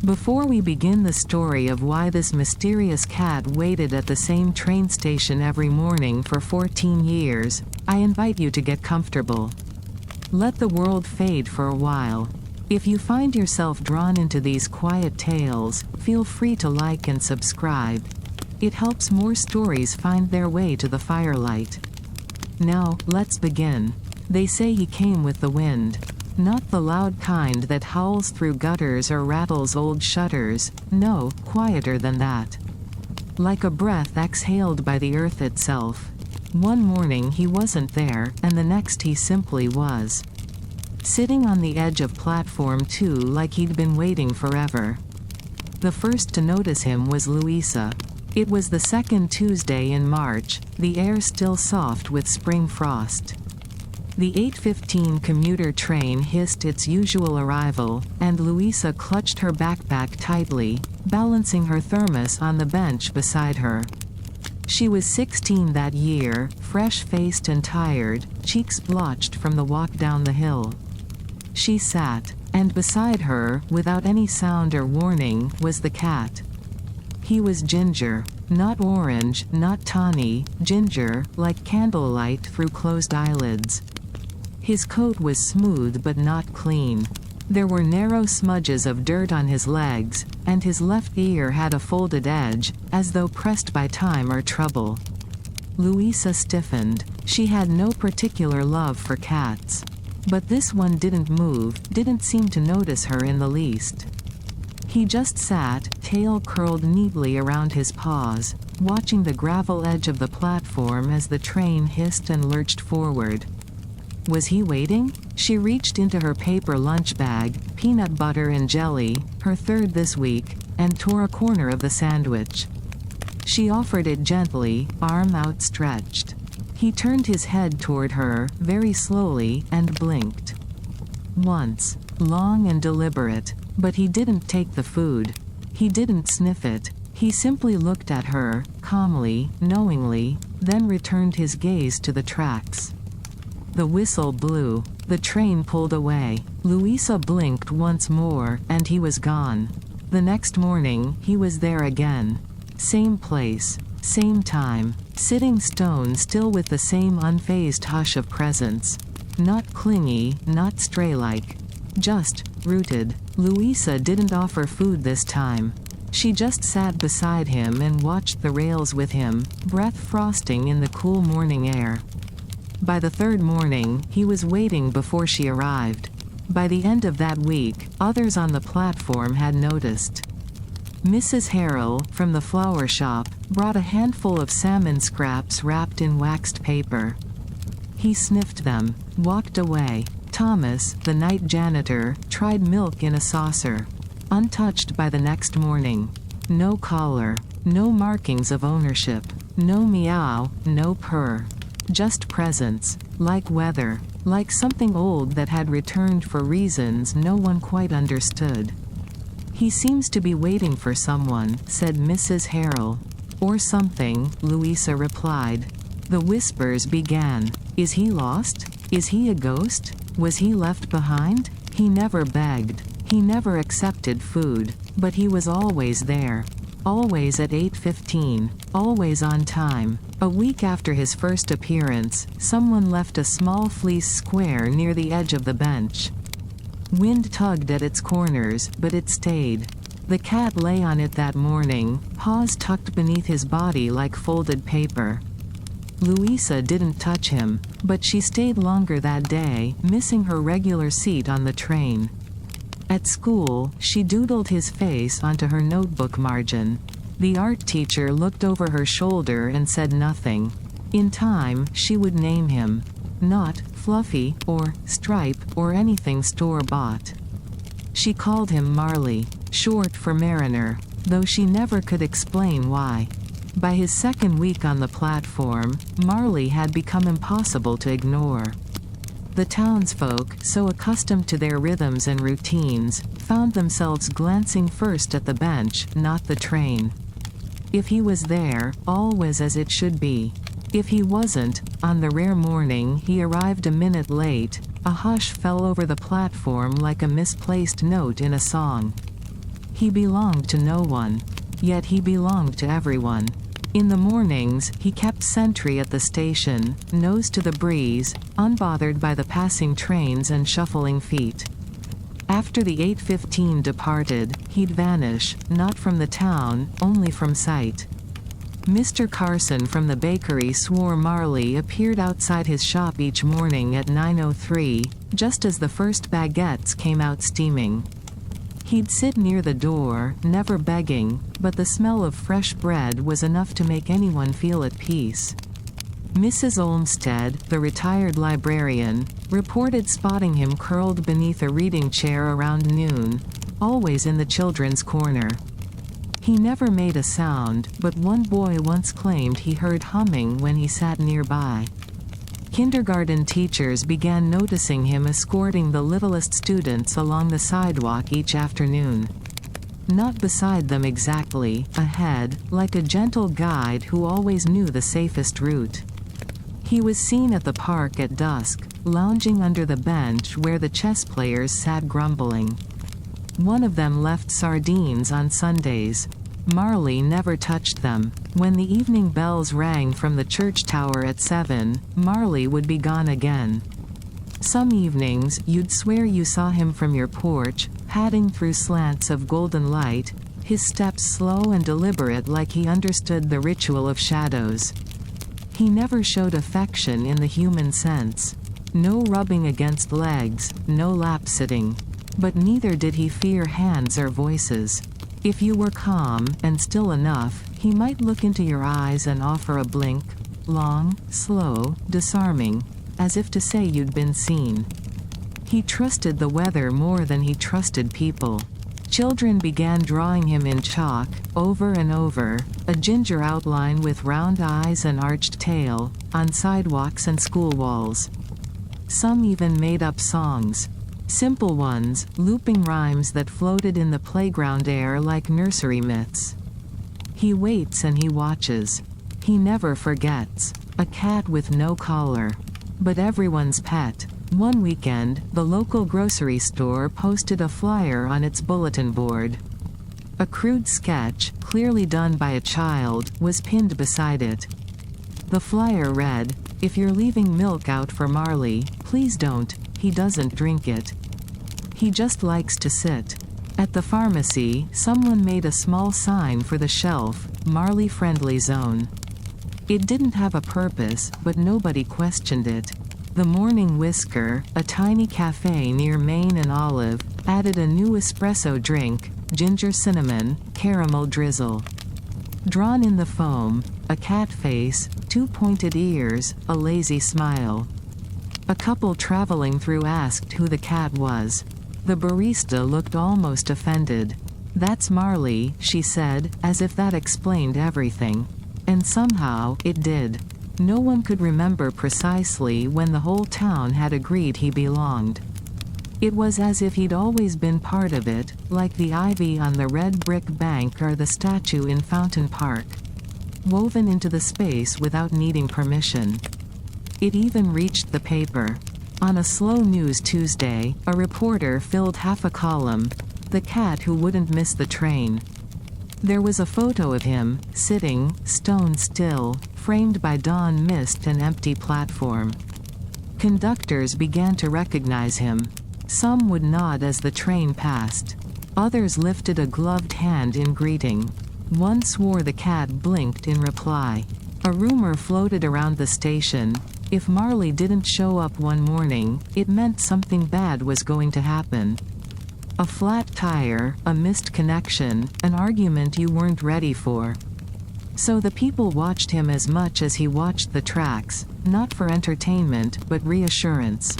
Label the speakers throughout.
Speaker 1: Before we begin the story of why this mysterious cat waited at the same train station every morning for 14 years, I invite you to get comfortable. Let the world fade for a while. If you find yourself drawn into these quiet tales, feel free to like and subscribe. It helps more stories find their way to the firelight. Now, let's begin. They say he came with the wind. Not the loud kind that howls through gutters or rattles old shutters, no, quieter than that. Like a breath exhaled by the earth itself. One morning he wasn't there, and the next he simply was. Sitting on the edge of platform 2 like he'd been waiting forever. The first to notice him was Louisa. It was the second Tuesday in March, the air still soft with spring frost. The 8:15 commuter train hissed its usual arrival, and Louisa clutched her backpack tightly, balancing her thermos on the bench beside her. She was 16 that year, fresh-faced and tired, cheeks blotched from the walk down the hill. She sat, and beside her, without any sound or warning, was the cat. He was ginger, not orange, not tawny, ginger, like candlelight through closed eyelids. His coat was smooth but not clean. There were narrow smudges of dirt on his legs, and his left ear had a folded edge, as though pressed by time or trouble. Louisa stiffened. She had no particular love for cats. But this one didn't move, didn't seem to notice her in the least. He just sat, tail curled neatly around his paws, watching the gravel edge of the platform as the train hissed and lurched forward. Was he waiting? She reached into her paper lunch bag, peanut butter and jelly, her third this week, and tore a corner of the sandwich. She offered it gently, arm outstretched. He turned his head toward her, very slowly, and blinked. Once. Long and deliberate. But he didn't take the food. He didn't sniff it. He simply looked at her, calmly, knowingly, then returned his gaze to the tracks. The whistle blew. The train pulled away. Louisa blinked once more, and he was gone. The next morning, he was there again. Same place. Same time. Sitting stone still with the same unfazed hush of presence. Not clingy, not stray-like. Just, rooted. Louisa didn't offer food this time. She just sat beside him and watched the rails with him, breath frosting in the cool morning air. By the third morning, he was waiting before she arrived. By the end of that week, others on the platform had noticed. Mrs. Harrell, from the flower shop, brought a handful of salmon scraps wrapped in waxed paper. He sniffed them, walked away. Thomas, the night janitor, tried milk in a saucer. Untouched by the next morning. No collar. No markings of ownership. No meow, no purr. Just presence. Like weather. Like something old that had returned for reasons no one quite understood. He seems to be waiting for someone, said Mrs. Harrell. Or something, Louisa replied. The whispers began. Is he lost? Is he a ghost? Was he left behind? He never begged. He never accepted food. But he was always there. Always at 8:15. Always on time. A week after his first appearance, someone left a small fleece square near the edge of the bench. Wind tugged at its corners, but it stayed. The cat lay on it that morning, paws tucked beneath his body like folded paper. Louisa didn't touch him, but she stayed longer that day, missing her regular seat on the train. At school, she doodled his face onto her notebook margin. The art teacher looked over her shoulder and said nothing. In time, she would name him. Not Fluffy, or Stripe, or anything store-bought. She called him Marley, short for Mariner, though she never could explain why. By his second week on the platform, Marley had become impossible to ignore. The townsfolk, so accustomed to their rhythms and routines, found themselves glancing first at the bench, not the train. If he was there, all was as it should be. If he wasn't, on the rare morning he arrived a minute late, a hush fell over the platform like a misplaced note in a song. He belonged to no one. Yet he belonged to everyone. In the mornings, he kept sentry at the station, nose to the breeze, unbothered by the passing trains and shuffling feet. After the 8:15 departed, he'd vanish, not from the town, only from sight. Mr. Carson from the bakery swore Marley appeared outside his shop each morning at 9:03, just as the first baguettes came out steaming. He'd sit near the door, never begging, but the smell of fresh bread was enough to make anyone feel at peace. Mrs. Olmsted, the retired librarian, reported spotting him curled beneath a reading chair around noon, always in the children's corner. He never made a sound, but one boy once claimed he heard humming when he sat nearby. Kindergarten teachers began noticing him escorting the littlest students along the sidewalk each afternoon. Not beside them exactly, ahead, like a gentle guide who always knew the safest route. He was seen at the park at dusk, lounging under the bench where the chess players sat grumbling. One of them left sardines on Sundays. Marley never touched them. When the evening bells rang from the church tower at 7, Marley would be gone again. Some evenings, you'd swear you saw him from your porch, padding through slants of golden light, his steps slow and deliberate like he understood the ritual of shadows. He never showed affection in the human sense. No rubbing against legs, no lap-sitting. But neither did he fear hands or voices. If you were calm, and still enough, he might look into your eyes and offer a blink, long, slow, disarming, as if to say you'd been seen. He trusted the weather more than he trusted people. Children began drawing him in chalk, over and over, a ginger outline with round eyes and arched tail, on sidewalks and school walls. Some even made up songs. Simple ones, looping rhymes that floated in the playground air like nursery myths. He waits and he watches. He never forgets. A cat with no collar. But everyone's pet. One weekend, the local grocery store posted a flyer on its bulletin board. A crude sketch, clearly done by a child, was pinned beside it. The flyer read, "If you're leaving milk out for Marley, please don't, he doesn't drink it. He just likes to sit." At the pharmacy, someone made a small sign for the shelf, "Marley Friendly Zone." It didn't have a purpose, but nobody questioned it. The Morning Whisker, a tiny cafe near Main and Olive, added a new espresso drink, ginger cinnamon, caramel drizzle. Drawn in the foam, a cat face, two pointed ears, a lazy smile. A couple traveling through asked who the cat was. The barista looked almost offended. "That's Marley," she said, as if that explained everything. And somehow, it did. No one could remember precisely when the whole town had agreed he belonged. It was as if he'd always been part of it, like the ivy on the red brick bank or the statue in Fountain Park. Woven into the space without needing permission. It even reached the paper. On a slow news Tuesday, a reporter filled half a column, "The cat who wouldn't miss the train." There was a photo of him, sitting, stone still, framed by dawn mist and empty platform. Conductors began to recognize him. Some would nod as the train passed. Others lifted a gloved hand in greeting. One swore the cat blinked in reply. A rumor floated around the station. If Marley didn't show up one morning, it meant something bad was going to happen. A flat tire, a missed connection, an argument you weren't ready for. So the people watched him as much as he watched the tracks, not for entertainment but reassurance.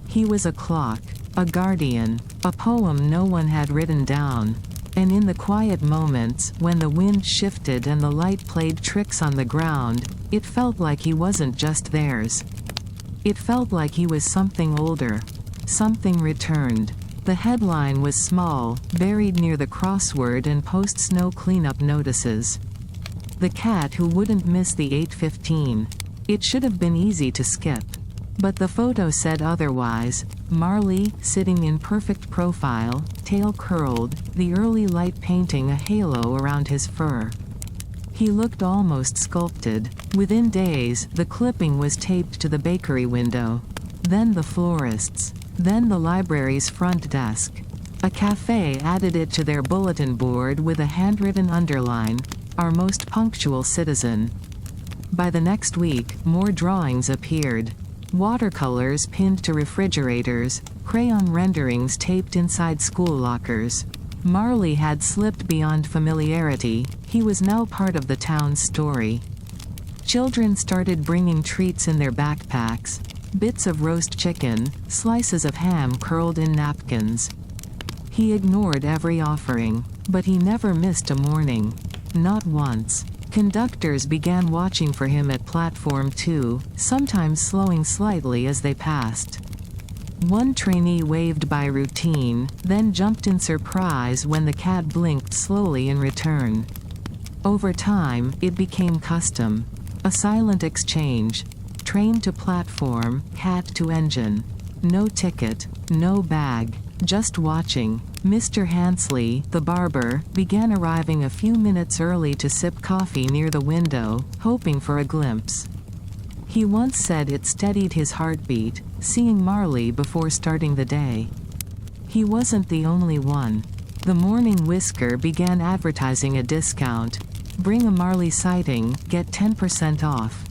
Speaker 1: He was a clock, a guardian, a poem no one had written down. And in the quiet moments, when the wind shifted and the light played tricks on the ground, it felt like he wasn't just theirs. It felt like he was something older. Something returned. The headline was small, buried near the crossword and post-snow cleanup notices. "The cat who wouldn't miss the 8:15. It should have been easy to skip. But the photo said otherwise. Marley, sitting in perfect profile, tail curled, the early light painting a halo around his fur. He looked almost sculpted. Within days, the clipping was taped to the bakery window. Then the florist's. Then the library's front desk. A cafe added it to their bulletin board with a handwritten underline, "Our most punctual citizen." By the next week, more drawings appeared. Watercolors pinned to refrigerators, crayon renderings taped inside school lockers. Marley had slipped beyond familiarity. He was now part of the town's story. Children started bringing treats in their backpacks. Bits of roast chicken, slices of ham curled in napkins. He ignored every offering, but he never missed a morning. Not once. Conductors began watching for him at platform 2, sometimes slowing slightly as they passed. One trainee waved by routine, then jumped in surprise when the cat blinked slowly in return. Over time, it became custom. A silent exchange. Train to platform, cat to engine. No ticket, no bag, just watching. Mr. Hansley, the barber, began arriving a few minutes early to sip coffee near the window, hoping for a glimpse. He once said it steadied his heartbeat, seeing Marley before starting the day. He wasn't the only one. The Morning Whisker began advertising a discount. Bring a Marley sighting, get 10% off.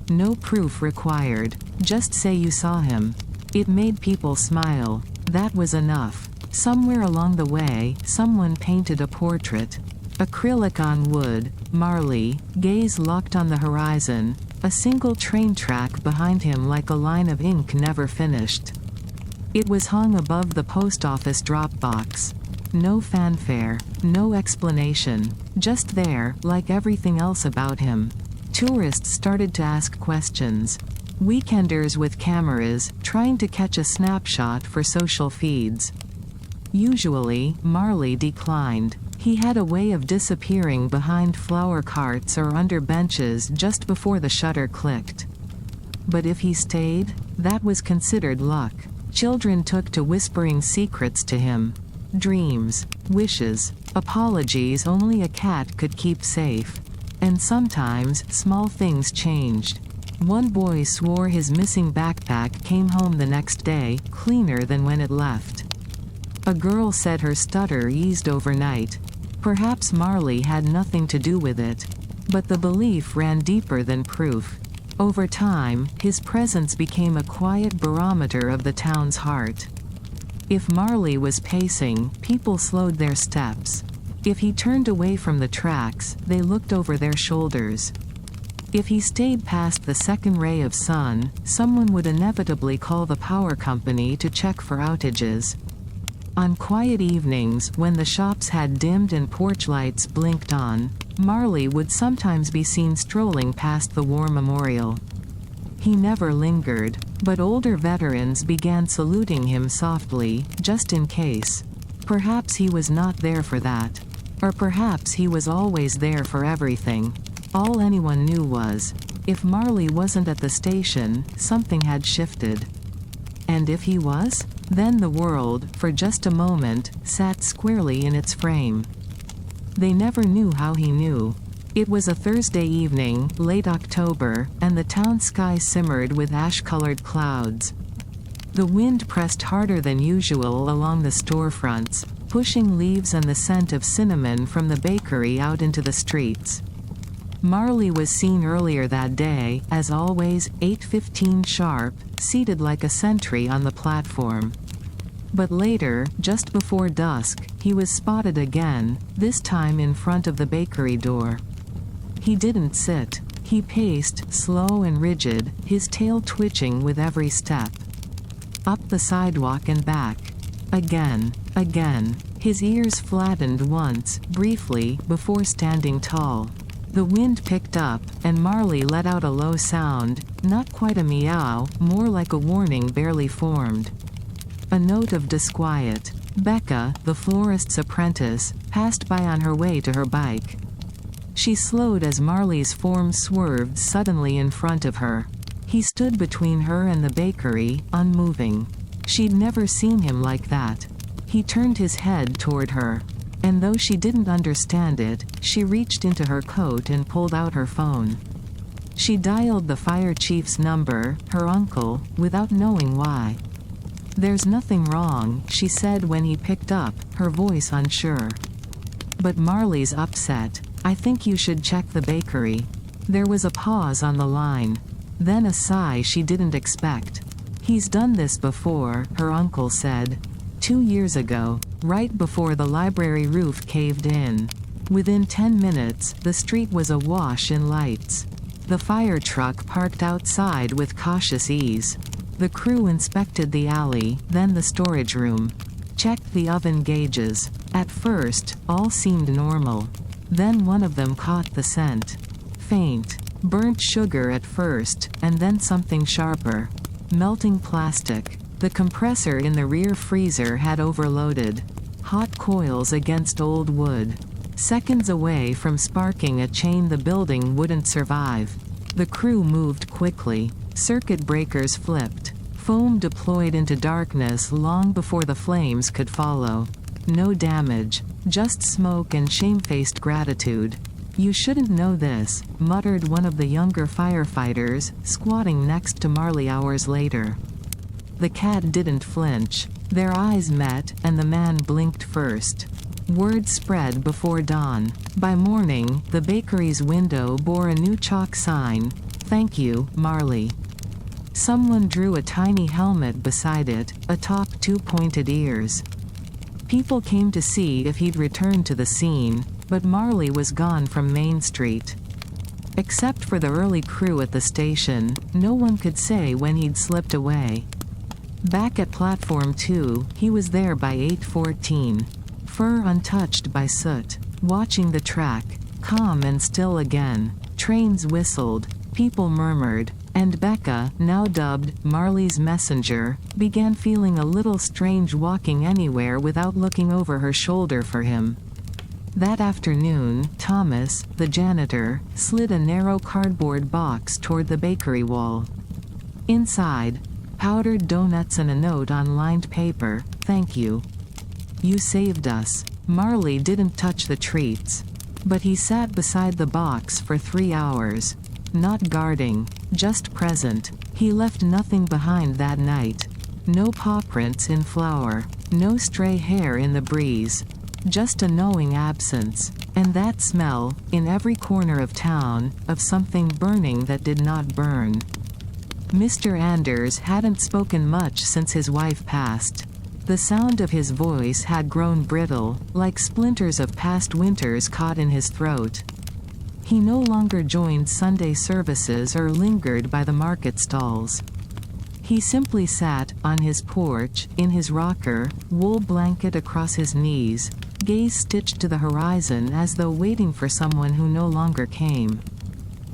Speaker 1: No proof required, just say you saw him. It made people smile. That was enough. Somewhere along the way, someone painted a portrait. Acrylic on wood, Marley, gaze locked on the horizon, a single train track behind him like a line of ink never finished. It was hung above the post office drop box. No fanfare, no explanation, just there, like everything else about him. Tourists started to ask questions. Weekenders with cameras, trying to catch a snapshot for social feeds. Usually, Marley declined. He had a way of disappearing behind flower carts or under benches just before the shutter clicked. But if he stayed, that was considered luck. Children took to whispering secrets to him. Dreams, wishes, apologies only a cat could keep safe. And sometimes, small things changed. One boy swore his missing backpack came home the next day, cleaner than when it left. A girl said her stutter eased overnight. Perhaps Marley had nothing to do with it. But the belief ran deeper than proof. Over time, his presence became a quiet barometer of the town's heart. If Marley was pacing, people slowed their steps. If he turned away from the tracks, they looked over their shoulders. If he stayed past the second ray of sun, someone would inevitably call the power company to check for outages. On quiet evenings, when the shops had dimmed and porch lights blinked on, Marley would sometimes be seen strolling past the war memorial. He never lingered, but older veterans began saluting him softly, just in case. Perhaps he was not there for that. Or perhaps he was always there for everything. All anyone knew was, if Marley wasn't at the station, something had shifted. And if he was? Then the world, for just a moment, sat squarely in its frame. They never knew how he knew. It was a Thursday evening, late October, and the town sky simmered with ash-colored clouds. The wind pressed harder than usual along the storefronts, pushing leaves and the scent of cinnamon from the bakery out into the streets. Marley was seen earlier that day, as always, 8:15 sharp, seated like a sentry on the platform. But later, just before dusk, he was spotted again, this time in front of the bakery door. He didn't sit. He paced, slow and rigid, his tail twitching with every step. Up the sidewalk and back. Again, again. His ears flattened once, briefly, before standing tall. The wind picked up, and Marley let out a low sound, not quite a meow, more like a warning barely formed. A note of disquiet. Becca, the florist's apprentice, passed by on her way to her bike. She slowed as Marley's form swerved suddenly in front of her. He stood between her and the bakery, unmoving. She'd never seen him like that. He turned his head toward her. And though she didn't understand it, she reached into her coat and pulled out her phone. She dialed the fire chief's number, her uncle, without knowing why. "There's nothing wrong," she said when he picked up, her voice unsure. "But Marley's upset. I think you should check the bakery." There was a pause on the line. Then a sigh she didn't expect. "He's done this before," her uncle said. 2 years ago, right before the library roof caved in. Within 10 minutes, the street was awash in lights. The fire truck parked outside with cautious ease. The crew inspected the alley, then the storage room. Checked the oven gauges. At first, all seemed normal. Then one of them caught the scent. Faint. Burnt sugar at first, and then something sharper. Melting plastic. The compressor in the rear freezer had overloaded. Hot coils against old wood. Seconds away from sparking a chain the building wouldn't survive. The crew moved quickly. Circuit breakers flipped. Foam deployed into darkness long before the flames could follow. No damage. Just smoke and shamefaced gratitude. "You shouldn't know this," muttered one of the younger firefighters, squatting next to Marley hours later. The cat didn't flinch. Their eyes met, and the man blinked first. Word spread before dawn. By morning, the bakery's window bore a new chalk sign, "Thank you, Marley." Someone drew a tiny helmet beside it, atop 2 pointed ears. People came to see if he'd returned to the scene, but Marley was gone from Main Street. Except for the early crew at the station, no one could say when he'd slipped away. Back at Platform 2, he was there by 8:14. Fur untouched by soot. Watching the track. Calm and still again. Trains whistled. People murmured. And Becca, now dubbed Marley's messenger, began feeling a little strange walking anywhere without looking over her shoulder for him. That afternoon, Thomas, the janitor, slid a narrow cardboard box toward the bakery wall. Inside, powdered donuts and a note on lined paper, "Thank you. You saved us." Marley didn't touch the treats. But he sat beside the box for 3 hours. Not guarding, just present. He left nothing behind that night. No pawprints in flour. No stray hair in the breeze. Just a knowing absence. And that smell, in every corner of town, of something burning that did not burn. Mr. Anders hadn't spoken much since his wife passed. The sound of his voice had grown brittle, like splinters of past winters caught in his throat. He no longer joined Sunday services or lingered by the market stalls. He simply sat, on his porch, in his rocker, wool blanket across his knees, gaze stitched to the horizon as though waiting for someone who no longer came.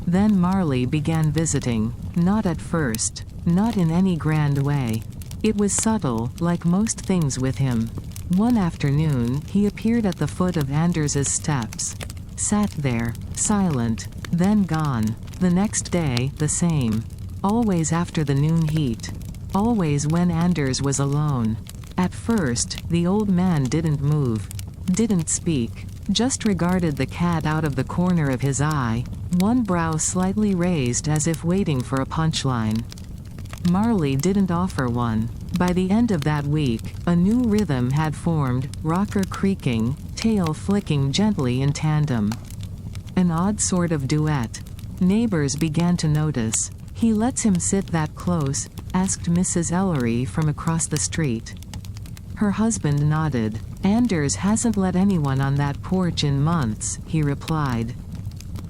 Speaker 1: Then Marley began visiting. Not at first. Not in any grand way. It was subtle, like most things with him. One afternoon, he appeared at the foot of Anders's steps. Sat there, silent, then gone. The next day, the same. Always after the noon heat. Always when Anders was alone. At first, the old man didn't move. Didn't speak. Just regarded the cat out of the corner of his eye, one brow slightly raised as if waiting for a punchline. Marley didn't offer one. By the end of that week, a new rhythm had formed, rocker creaking, tail flicking gently in tandem. An odd sort of duet. Neighbors began to notice. "He lets him sit that close?" asked Mrs. Ellery from across the street. Her husband nodded. "Anders hasn't let anyone on that porch in months," he replied.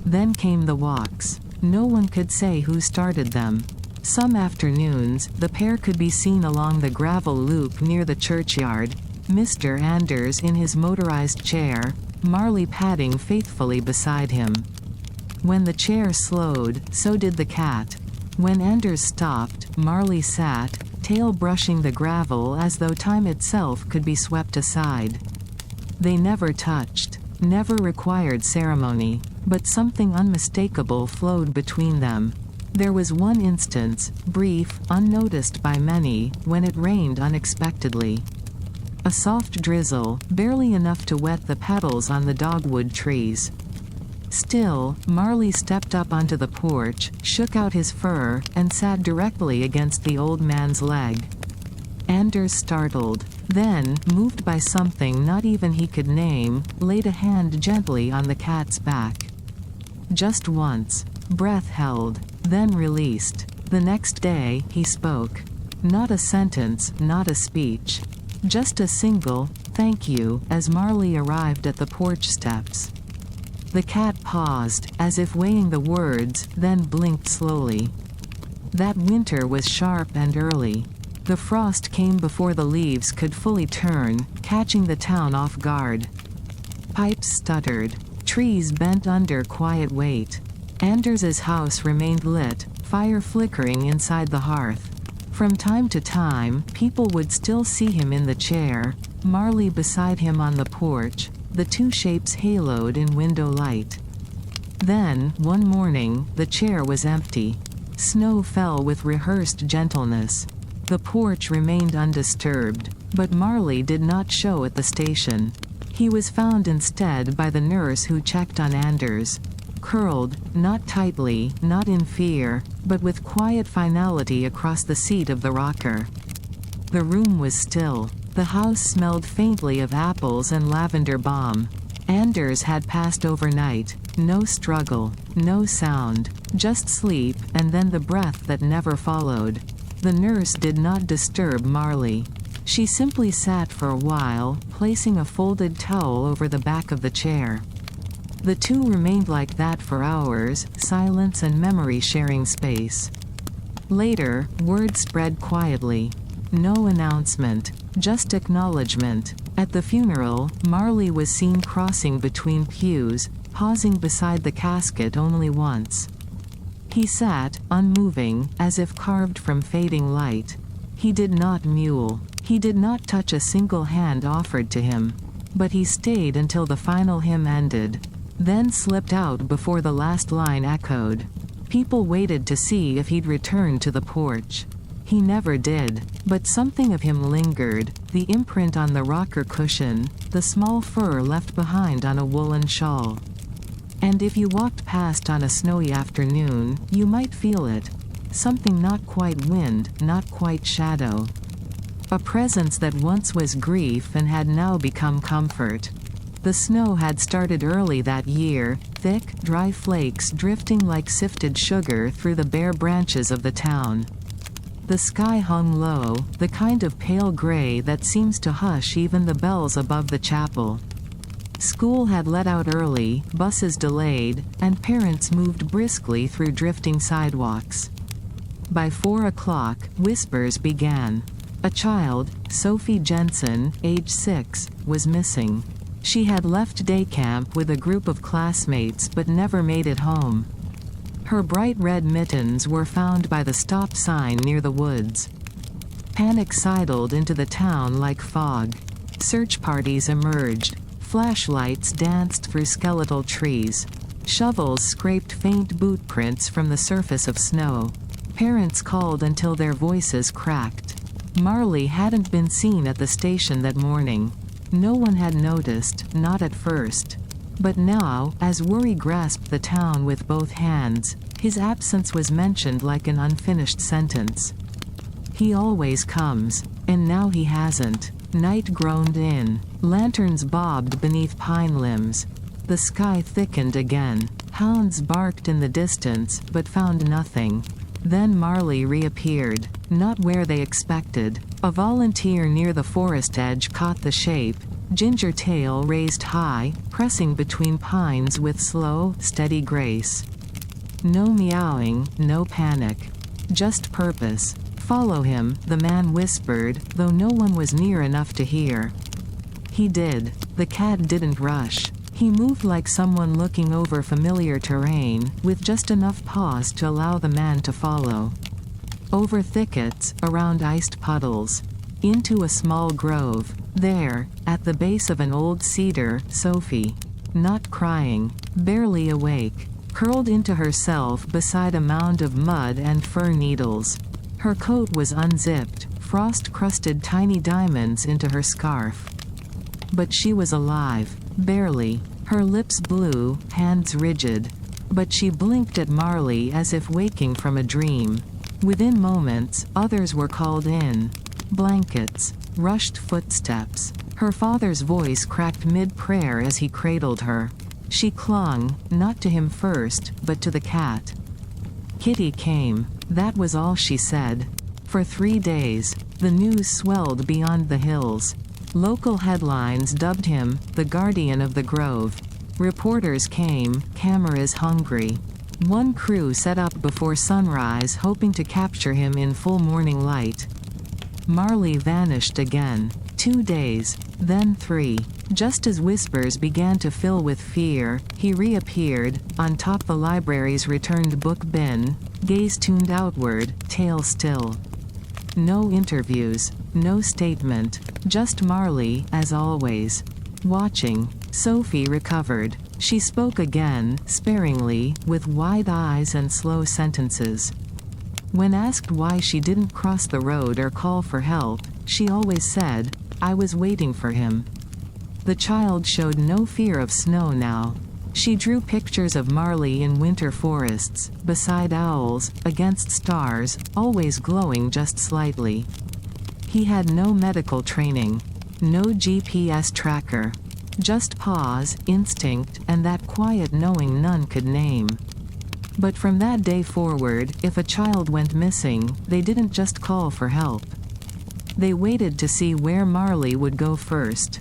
Speaker 1: Then came the walks. No one could say who started them. Some afternoons, the pair could be seen along the gravel loop near the churchyard, Mr. Anders in his motorized chair, Marley padding faithfully beside him. When the chair slowed, so did the cat. When Anders stopped, Marley sat, tail brushing the gravel as though time itself could be swept aside. They never touched, never required ceremony, but something unmistakable flowed between them. There was one instance, brief, unnoticed by many, when it rained unexpectedly. A soft drizzle, barely enough to wet the petals on the dogwood trees. Still, Marley stepped up onto the porch, shook out his fur, and sat directly against the old man's leg. Anders startled. Then, moved by something not even he could name, laid a hand gently on the cat's back. Just once. Breath held, then released. The next day, he spoke. Not a sentence, not a speech. Just a single, "thank you," as Marley arrived at the porch steps. The cat paused, as if weighing the words, then blinked slowly. That winter was sharp and early. The frost came before the leaves could fully turn, catching the town off guard. Pipes stuttered. Trees bent under quiet weight. Anders's house remained lit, fire flickering inside the hearth. From time to time, people would still see him in the chair, Marley beside him on the porch, the two shapes haloed in window light. Then, one morning, the chair was empty. Snow fell with rehearsed gentleness. The porch remained undisturbed, but Marley did not show at the station. He was found instead by the nurse who checked on Anders. Curled, not tightly, not in fear, but with quiet finality across the seat of the rocker. The room was still. The house smelled faintly of apples and lavender balm. Anders had passed overnight. No struggle, no sound, just sleep, and then the breath that never followed. The nurse did not disturb Marley. She simply sat for a while, placing a folded towel over the back of the chair. The two remained like that for hours, silence and memory sharing space. Later, word spread quietly. No announcement, just acknowledgement. At the funeral, Marley was seen crossing between pews, pausing beside the casket only once. He sat, unmoving, as if carved from fading light. He did not mewl. He did not touch a single hand offered to him. But he stayed until the final hymn ended. Then slipped out before the last line echoed. People waited to see if he'd return to the porch. He never did, but something of him lingered, the imprint on the rocker cushion, the small fur left behind on a woolen shawl. And if you walked past on a snowy afternoon, you might feel it. Something not quite wind, not quite shadow. A presence that once was grief and had now become comfort. The snow had started early that year, thick, dry flakes drifting like sifted sugar through the bare branches of the town. The sky hung low, the kind of pale gray that seems to hush even the bells above the chapel. School had let out early, buses delayed, and parents moved briskly through drifting sidewalks. By 4 o'clock, whispers began. A child, Sophie Jensen, age 6, was missing. She had left day camp with a group of classmates but never made it home. Her bright red mittens were found by the stop sign near the woods. Panic sidled into the town like fog. Search parties emerged. Flashlights danced through skeletal trees. Shovels scraped faint boot prints from the surface of snow. Parents called until their voices cracked. Marley hadn't been seen at the station that morning. No one had noticed, not at first. But now, as worry grasped the town with both hands, his absence was mentioned like an unfinished sentence. He always comes, and now he hasn't. Night groaned in. Lanterns bobbed beneath pine limbs. The sky thickened again. Hounds barked in the distance, but found nothing. Then Marley reappeared, not where they expected. A volunteer near the forest edge caught the shape, ginger tail raised high, pressing between pines with slow, steady grace. No meowing, no panic. Just purpose. "Follow him," the man whispered, though no one was near enough to hear. He did. The cat didn't rush. He moved like someone looking over familiar terrain, with just enough pause to allow the man to follow. Over thickets, around iced puddles. Into a small grove. There, at the base of an old cedar, Sophie. Not crying. Barely awake. curled into herself beside a mound of mud and fir needles. Her coat was unzipped, frost crusted tiny diamonds into her scarf. But she was alive, barely, her lips blue, hands rigid. But she blinked at Marley as if waking from a dream. Within moments, others were called in. Blankets, rushed footsteps. Her father's voice cracked mid-prayer as he cradled her. She clung, not to him first, but to the cat. Kitty came. That was all she said. For 3 days, the news swelled beyond the hills. Local headlines dubbed him the Guardian of the Grove. Reporters came, cameras hungry. One crew set up before sunrise hoping to capture him in full morning light. Marley vanished again. 2 days, then 3. Just as whispers began to fill with fear, he reappeared, on top the library's returned book bin, gaze tuned outward, tail still. No interviews, no statement, just Marley, as always. Watching. Sophie recovered. She spoke again, sparingly, with wide eyes and slow sentences. When asked why she didn't cross the road or call for help, she always said, "I was waiting for him." The child showed no fear of snow now. She drew pictures of Marley in winter forests, beside owls, against stars, always glowing just slightly. He had no medical training. No GPS tracker. Just pause, instinct, and that quiet knowing none could name. But from that day forward, if a child went missing, they didn't just call for help. They waited to see where Marley would go first.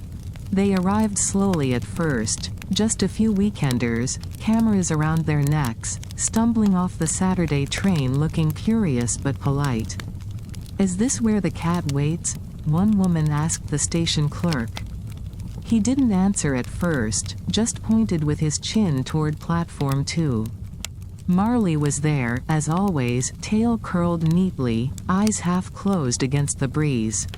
Speaker 1: They arrived slowly at first, just a few weekenders, cameras around their necks, stumbling off the Saturday train looking curious but polite. "Is this where the cat waits?" one woman asked the station clerk. He didn't answer at first, just pointed with his chin toward platform 2. Marley was there, as always, tail curled neatly, eyes half closed against the breeze.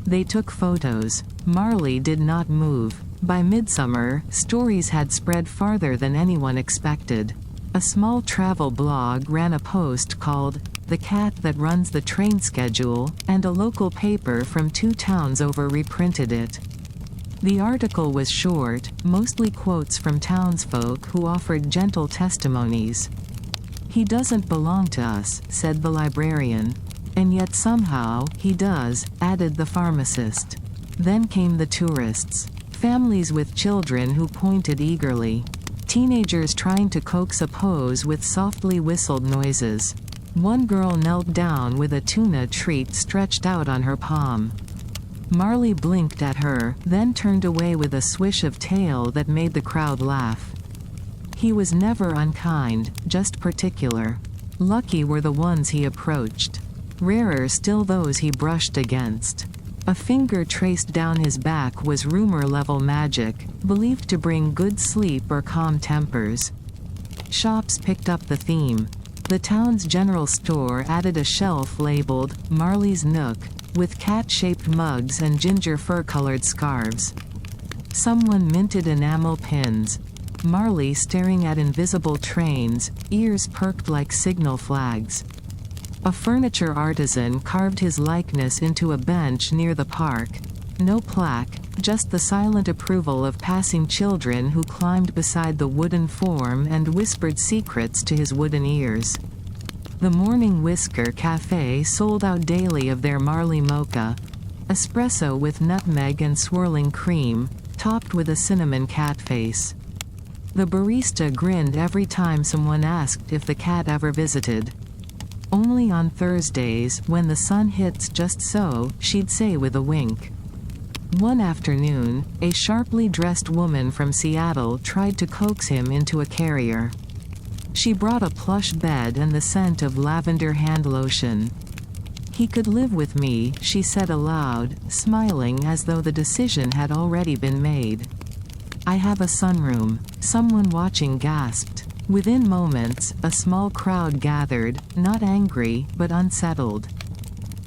Speaker 1: They took photos. Marley did not move. By midsummer, stories had spread farther than anyone expected. A small travel blog ran a post called "The Cat That Runs the Train Schedule," and a local paper from 2 towns over reprinted it. The article was short, mostly quotes from townsfolk who offered gentle testimonies. "He doesn't belong to us," said the librarian. "And yet somehow, he does," added the pharmacist. Then came the tourists. Families with children who pointed eagerly. Teenagers trying to coax a pose with softly whistled noises. One girl knelt down with a tuna treat stretched out on her palm. Marley blinked at her, then turned away with a swish of tail that made the crowd laugh. He was never unkind, just particular. Lucky were the ones he approached. Rarer still those he brushed against. A finger traced down his back was rumor-level magic, believed to bring good sleep or calm tempers. Shops picked up the theme. The town's general store added a shelf labeled "Marley's Nook," with cat-shaped mugs and ginger fur-colored scarves. Someone minted enamel pins. Marley staring at invisible trains, ears perked like signal flags. A furniture artisan carved his likeness into a bench near the park. No plaque, just the silent approval of passing children who climbed beside the wooden form and whispered secrets to his wooden ears. The Morning Whisker Cafe sold out daily of their Marley mocha, espresso with nutmeg and swirling cream, topped with a cinnamon cat face. The barista grinned every time someone asked if the cat ever visited. Only on Thursdays, when the sun hits just so, she'd say with a wink. One afternoon, a sharply dressed woman from Seattle tried to coax him into a carrier. She brought a plush bed and the scent of lavender hand lotion. "He could live with me," she said aloud, smiling as though the decision had already been made. "I have a sunroom." Someone watching gasped. Within moments, a small crowd gathered, not angry, but unsettled.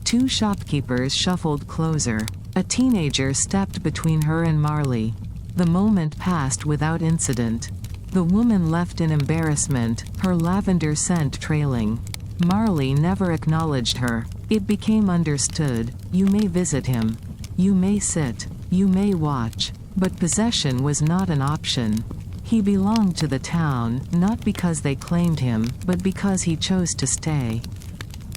Speaker 1: 2 shopkeepers shuffled closer. A teenager stepped between her and Marley. The moment passed without incident. The woman left in embarrassment, her lavender scent trailing. Marley never acknowledged her. It became understood. You may visit him. You may sit. You may watch. But possession was not an option. He belonged to the town, not because they claimed him, but because he chose to stay.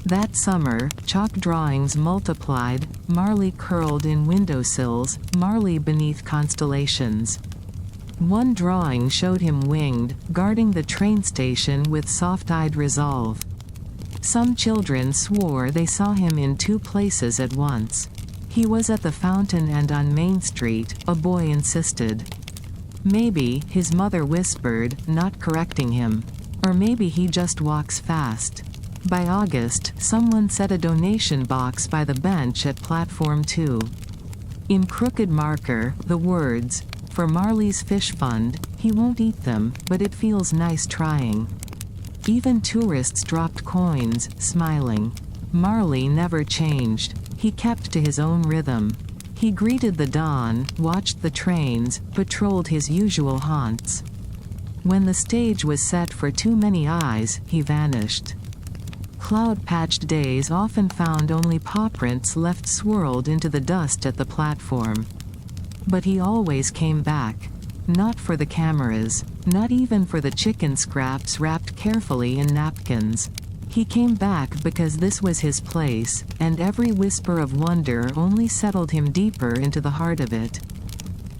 Speaker 1: That summer, chalk drawings multiplied, Marley curled in windowsills, Marley beneath constellations. One drawing showed him winged, guarding the train station with soft-eyed resolve. Some children swore they saw him in two places at once. He was at the fountain and on Main Street, a boy insisted. Maybe, his mother whispered, not correcting him. Or maybe he just walks fast. By August, someone set a donation box by the bench at Platform 2. In crooked marker, the words, "For Marley's Fish Fund, he won't eat them, but it feels nice trying." Even tourists dropped coins, smiling. Marley never changed. He kept to his own rhythm. He greeted the dawn, watched the trains, patrolled his usual haunts. When the stage was set for too many eyes, he vanished. Cloud-patched days often found only pawprints left swirled into the dust at the platform. But he always came back. Not for the cameras, not even for the chicken scraps wrapped carefully in napkins. He came back because this was his place, and every whisper of wonder only settled him deeper into the heart of it.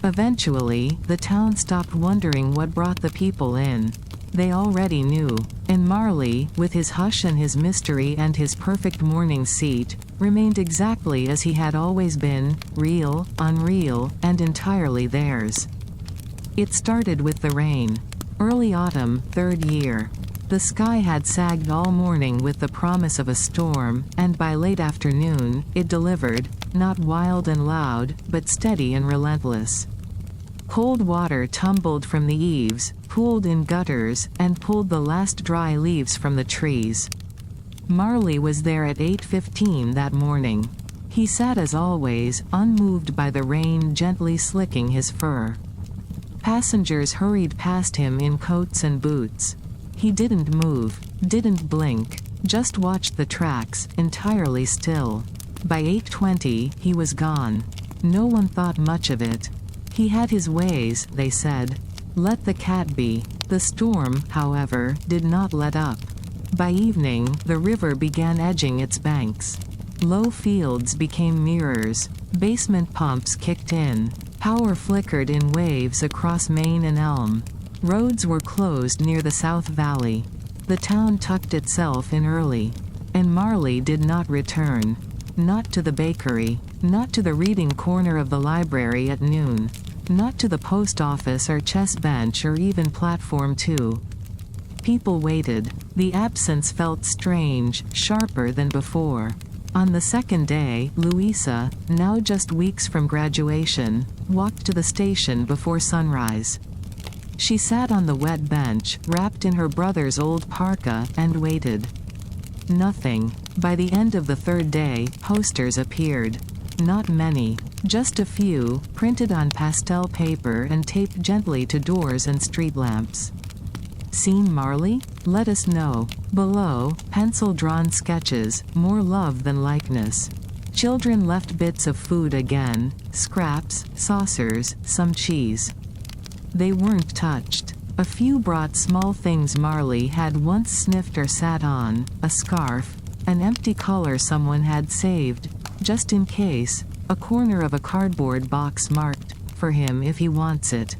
Speaker 1: Eventually, the town stopped wondering what brought the people in. They already knew. And Marley, with his hush and his mystery and his perfect morning seat, remained exactly as he had always been, real, unreal, and entirely theirs. It started with the rain. Early autumn, third year. The sky had sagged all morning with the promise of a storm, and by late afternoon, it delivered, not wild and loud, but steady and relentless. Cold water tumbled from the eaves, pooled in gutters, and pulled the last dry leaves from the trees. Marley was there at 8:15 that morning. He sat as always, unmoved by the rain gently slicking his fur. Passengers hurried past him in coats and boots. He didn't move, didn't blink, just watched the tracks, entirely still. By 8:20, he was gone. No one thought much of it. He had his ways, they said. Let the cat be. The storm, however, did not let up. By evening, the river began edging its banks. Low fields became mirrors. Basement pumps kicked in. Power flickered in waves across Main and Elm. Roads were closed near the South Valley. The town tucked itself in early. And Marley did not return. Not to the bakery. Not to the reading corner of the library at noon. Not to the post office or chess bench or even Platform 2. People waited. The absence felt strange, sharper than before. On the second day, Louisa, now just weeks from graduation, walked to the station before sunrise. She sat on the wet bench, wrapped in her brother's old parka, and waited. Nothing. By the end of the third day, posters appeared. Not many. Just a few, printed on pastel paper and taped gently to doors and street lamps. Seen Marley? Let us know. Below, pencil-drawn sketches, more love than likeness. Children left bits of food again, scraps, saucers, some cheese. They weren't touched. A few brought small things Marley had once sniffed or sat on, a scarf, an empty collar someone had saved, just in case, a corner of a cardboard box marked, "For him if he wants it."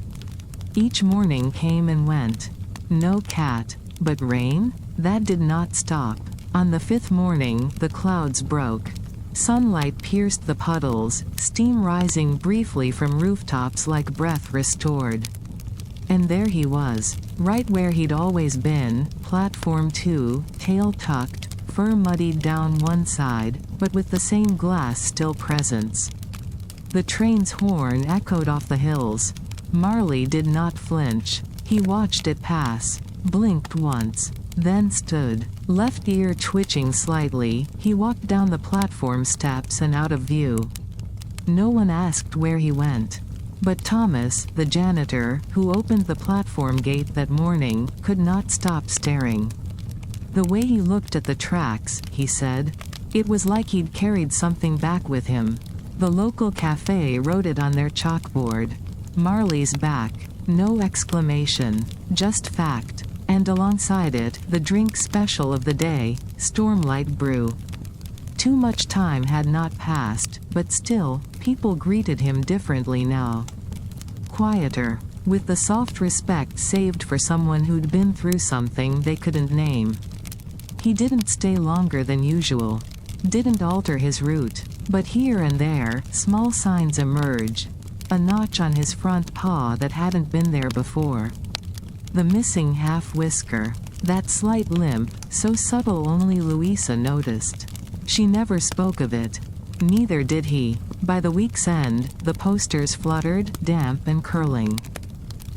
Speaker 1: Each morning came and went. No cat. But rain? That did not stop. On the fifth morning, the clouds broke. Sunlight pierced the puddles, steam rising briefly from rooftops like breath restored. And there he was, right where he'd always been, Platform 2, tail tucked, fur muddied down one side, but with the same glass still presence. The train's horn echoed off the hills. Marley did not flinch. He watched it pass, blinked once, then stood, left ear twitching slightly. He walked down the platform steps and out of view. No one asked where he went. But Thomas, the janitor, who opened the platform gate that morning, could not stop staring. The way he looked at the tracks, he said. It was like he'd carried something back with him. The local cafe wrote it on their chalkboard. Marley's back. No exclamation. Just fact. And alongside it, the drink special of the day, Stormlight Brew. Too much time had not passed, but still, people greeted him differently now. Quieter. With the soft respect saved for someone who'd been through something they couldn't name. He didn't stay longer than usual. Didn't alter his route. But here and there, small signs emerge. A notch on his front paw that hadn't been there before. The missing half-whisker. That slight limp, so subtle only Louisa noticed. She never spoke of it. Neither did he. By the week's end, the posters fluttered, damp and curling.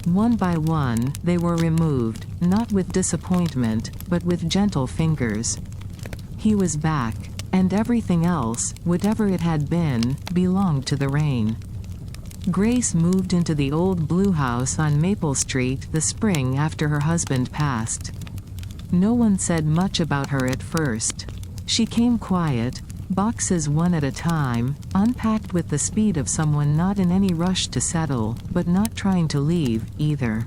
Speaker 1: One by one, they were removed, not with disappointment, but with gentle fingers. He was back. And everything else, whatever it had been, belonged to the rain. Grace moved into the old blue house on Maple Street the spring after her husband passed. No one said much about her at first. She came quiet, boxes one at a time, unpacked with the speed of someone not in any rush to settle, but not trying to leave, either.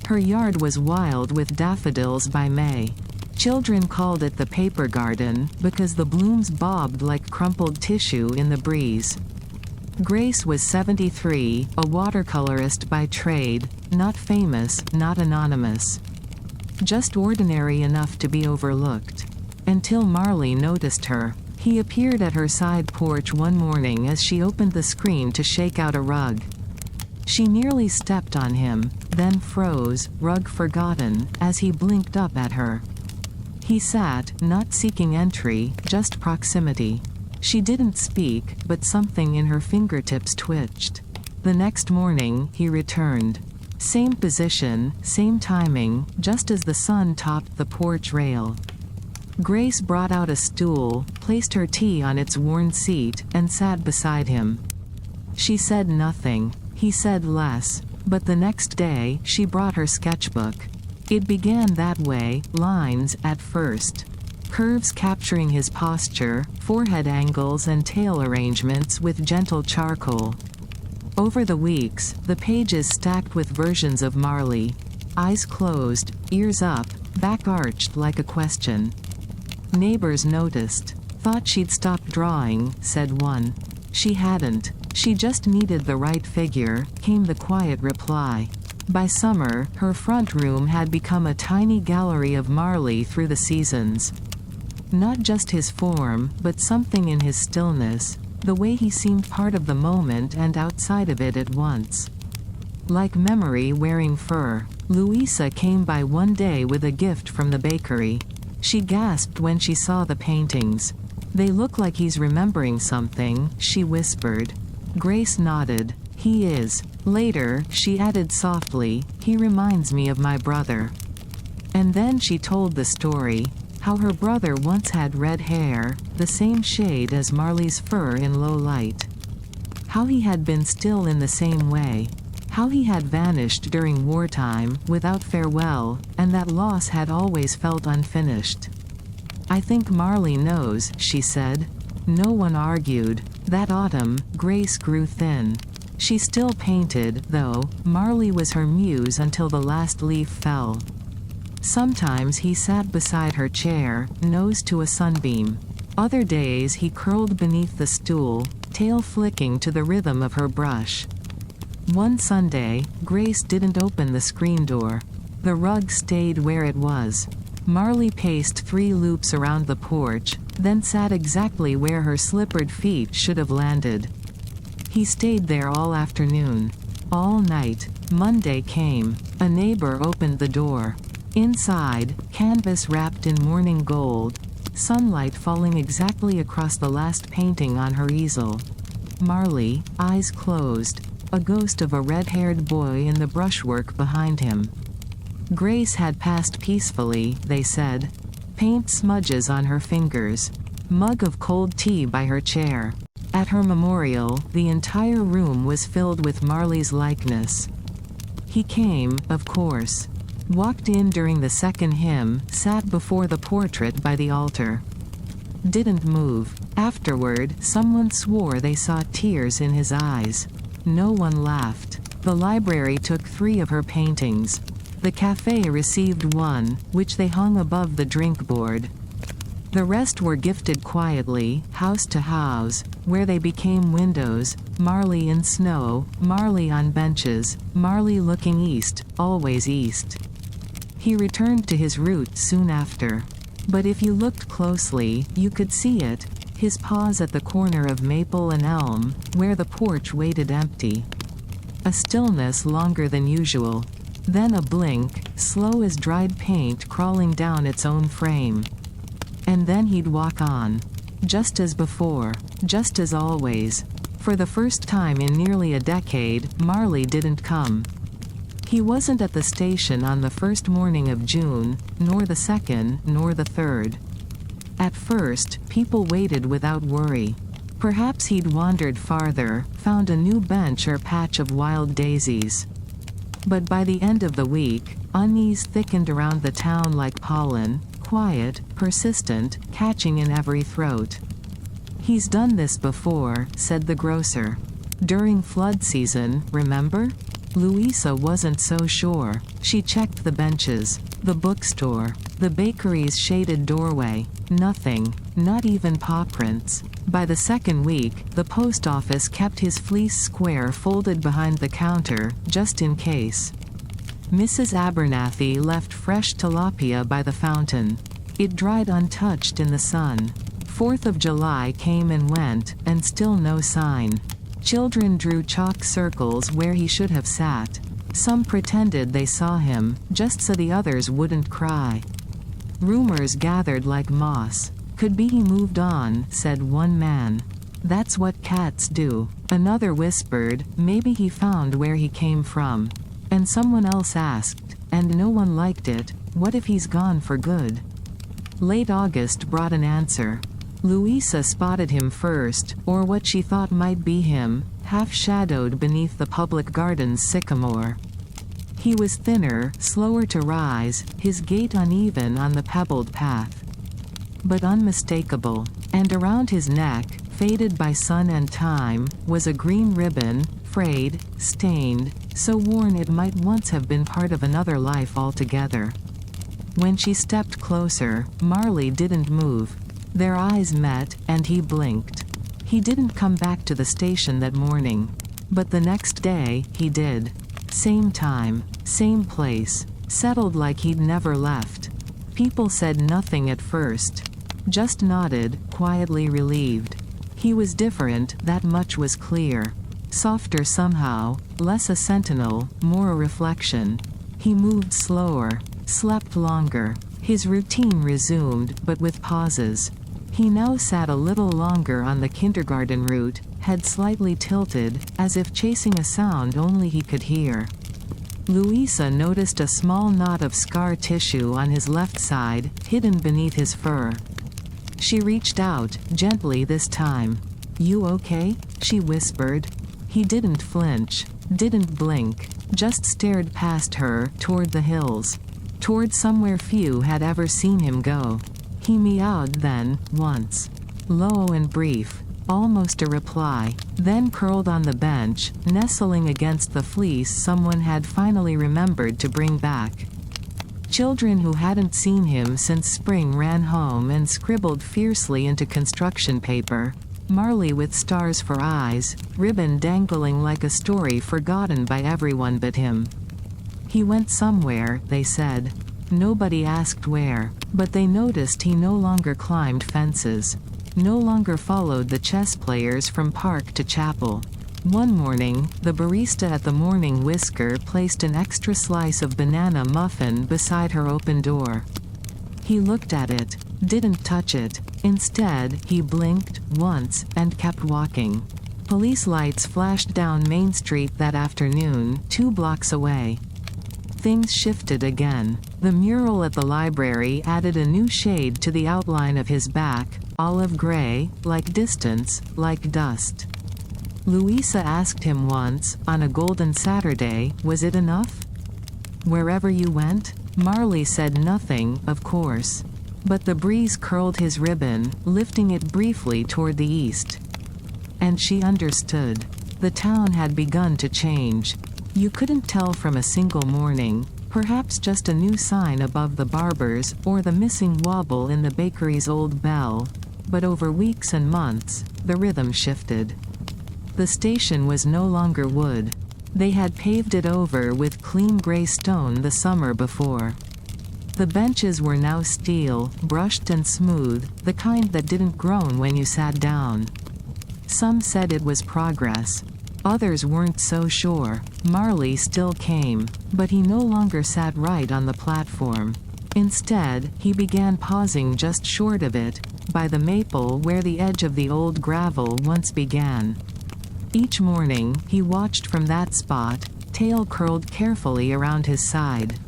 Speaker 1: Her yard was wild with daffodils by May. Children called it the paper garden, because the blooms bobbed like crumpled tissue in the breeze. Grace was 73, a watercolorist by trade, not famous, not anonymous. Just ordinary enough to be overlooked. Until Marley noticed her. He appeared at her side porch one morning as she opened the screen to shake out a rug. She nearly stepped on him, then froze, rug forgotten, as he blinked up at her. He sat, not seeking entry, just proximity. She didn't speak, but something in her fingertips twitched. The next morning, he returned. Same position, same timing, just as the sun topped the porch rail. Grace brought out a stool, placed her tea on its worn seat, and sat beside him. She said nothing. He said less. But the next day, she brought her sketchbook. It began that way, lines at first. Curves capturing his posture, forehead angles and tail arrangements with gentle charcoal. Over the weeks, the pages stacked with versions of Marley. Eyes closed, ears up, back arched like a question. Neighbors noticed. Thought she'd stopped drawing, said one. She hadn't. She just needed the right figure, came the quiet reply. By summer, her front room had become a tiny gallery of Marley through the seasons. Not just his form, but something in his stillness, the way he seemed part of the moment and outside of it at once. Like memory wearing fur, Louisa came by one day with a gift from the bakery. She gasped when she saw the paintings. They look like he's remembering something, she whispered. Grace nodded. He is. Later, she added softly, he reminds me of my brother. And then she told the story, how her brother once had red hair, the same shade as Marley's fur in low light. How he had been still in the same way. How he had vanished during wartime, without farewell, and that loss had always felt unfinished. I think Marley knows, she said. No one argued. That autumn, Grace grew thin. She still painted, though. Marley was her muse until the last leaf fell. Sometimes he sat beside her chair, nose to a sunbeam. Other days he curled beneath the stool, tail flicking to the rhythm of her brush. One Sunday, Grace didn't open the screen door. The rug stayed where it was. Marley paced 3 loops around the porch, then sat exactly where her slippered feet should have landed. He stayed there all afternoon. All night. Monday came. A neighbor opened the door. Inside, canvas wrapped in morning gold. Sunlight falling exactly across the last painting on her easel. Marley, eyes closed. A ghost of a red-haired boy in the brushwork behind him. Grace had passed peacefully, they said. Paint smudges on her fingers. Mug of cold tea by her chair. At her memorial, the entire room was filled with Marley's likeness. He came, of course. Walked in during the second hymn, sat before the portrait by the altar. Didn't move. Afterward, someone swore they saw tears in his eyes. No one laughed. The library took 3 of her paintings. The cafe received 1, which they hung above the drink board. The rest were gifted quietly, house to house, where they became windows, Marley in snow, Marley on benches, Marley looking east, always east. He returned to his roots soon after. But if you looked closely, you could see it, his paws at the corner of maple and elm, where the porch waited empty. A stillness longer than usual. Then a blink, slow as dried paint crawling down its own frame. And then he'd walk on. Just as before, just as always. For the first time in nearly a decade, Marley didn't come. He wasn't at the station on the first morning of June, nor the second, nor the third. At first, people waited without worry. Perhaps he'd wandered farther, found a new bench or patch of wild daisies. But by the end of the week, unease thickened around the town like pollen, quiet, persistent, catching in every throat. "He's done this before," said the grocer. "During flood season, remember?" Louisa wasn't so sure. She checked the benches, the bookstore, the bakery's shaded doorway. Nothing, not even Pawprints. By the second week, the post office kept his fleece square folded behind the counter, just in case. Mrs. Abernathy left fresh tilapia by the fountain. It dried untouched in the sun. 4th of July came and went, and still no sign. Children drew chalk circles where he should have sat. Some pretended they saw him, just so the others wouldn't cry. Rumors gathered like moss. "Could be he moved on," said one man. "That's what cats do." Another whispered, "Maybe he found where he came from." And someone else asked, and no one liked it, "What if he's gone for good?" Late August brought an answer. Louisa spotted him first, or what she thought might be him, half-shadowed beneath the public garden's sycamore. He was thinner, slower to rise, his gait uneven on the pebbled path. But unmistakable. And around his neck, faded by sun and time, was a green ribbon, frayed, stained, so worn it might once have been part of another life altogether. When she stepped closer, Marley didn't move. Their eyes met, and he blinked. He didn't come back to the station that morning. But the next day, he did. Same time, same place, settled like he'd never left. People said nothing at first. Just nodded, quietly relieved. He was different, that much was clear. Softer somehow, less a sentinel, more a reflection. He moved slower, slept longer. His routine resumed, but with pauses. He now sat a little longer on the kindergarten route, head slightly tilted, as if chasing a sound only he could hear. Louisa noticed a small knot of scar tissue on his left side, hidden beneath his fur. She reached out, gently this time. "You okay?" she whispered. He didn't flinch, didn't blink, just stared past her, toward the hills. Toward somewhere few had ever seen him go. He meowed then, once. Low and brief. Almost a reply. Then curled on the bench, nestling against the fleece someone had finally remembered to bring back. Children who hadn't seen him since spring ran home and scribbled fiercely into construction paper. Marley with stars for eyes, ribbon dangling like a story forgotten by everyone but him. He went somewhere, they said. Nobody asked where, but they noticed he no longer climbed fences. No longer followed the chess players from park to chapel. One morning, the barista at the Morning Whisker placed an extra slice of banana muffin beside her open door. He looked at it, didn't touch it. Instead, he blinked, once, and kept walking. Police lights flashed down Main Street that afternoon, 2 blocks away. Things shifted again. The mural at the library added a new shade to the outline of his back, olive gray, like distance, like dust. Louisa asked him once, on a golden Saturday, was it enough? Wherever you went? Marley said nothing, of course. But the breeze curled his ribbon, lifting it briefly toward the east. And she understood. The town had begun to change. You couldn't tell from a single morning, perhaps just a new sign above the barber's, or the missing wobble in the bakery's old bell. But over weeks and months, the rhythm shifted. The station was no longer wood. They had paved it over with clean gray stone the summer before. The benches were now steel, brushed and smooth, the kind that didn't groan when you sat down. Some said it was progress. Others weren't so sure. Marley still came, but he no longer sat right on the platform. Instead, he began pausing just short of it, by the maple where the edge of the old gravel once began. Each morning, he watched from that spot, tail curled carefully around his side.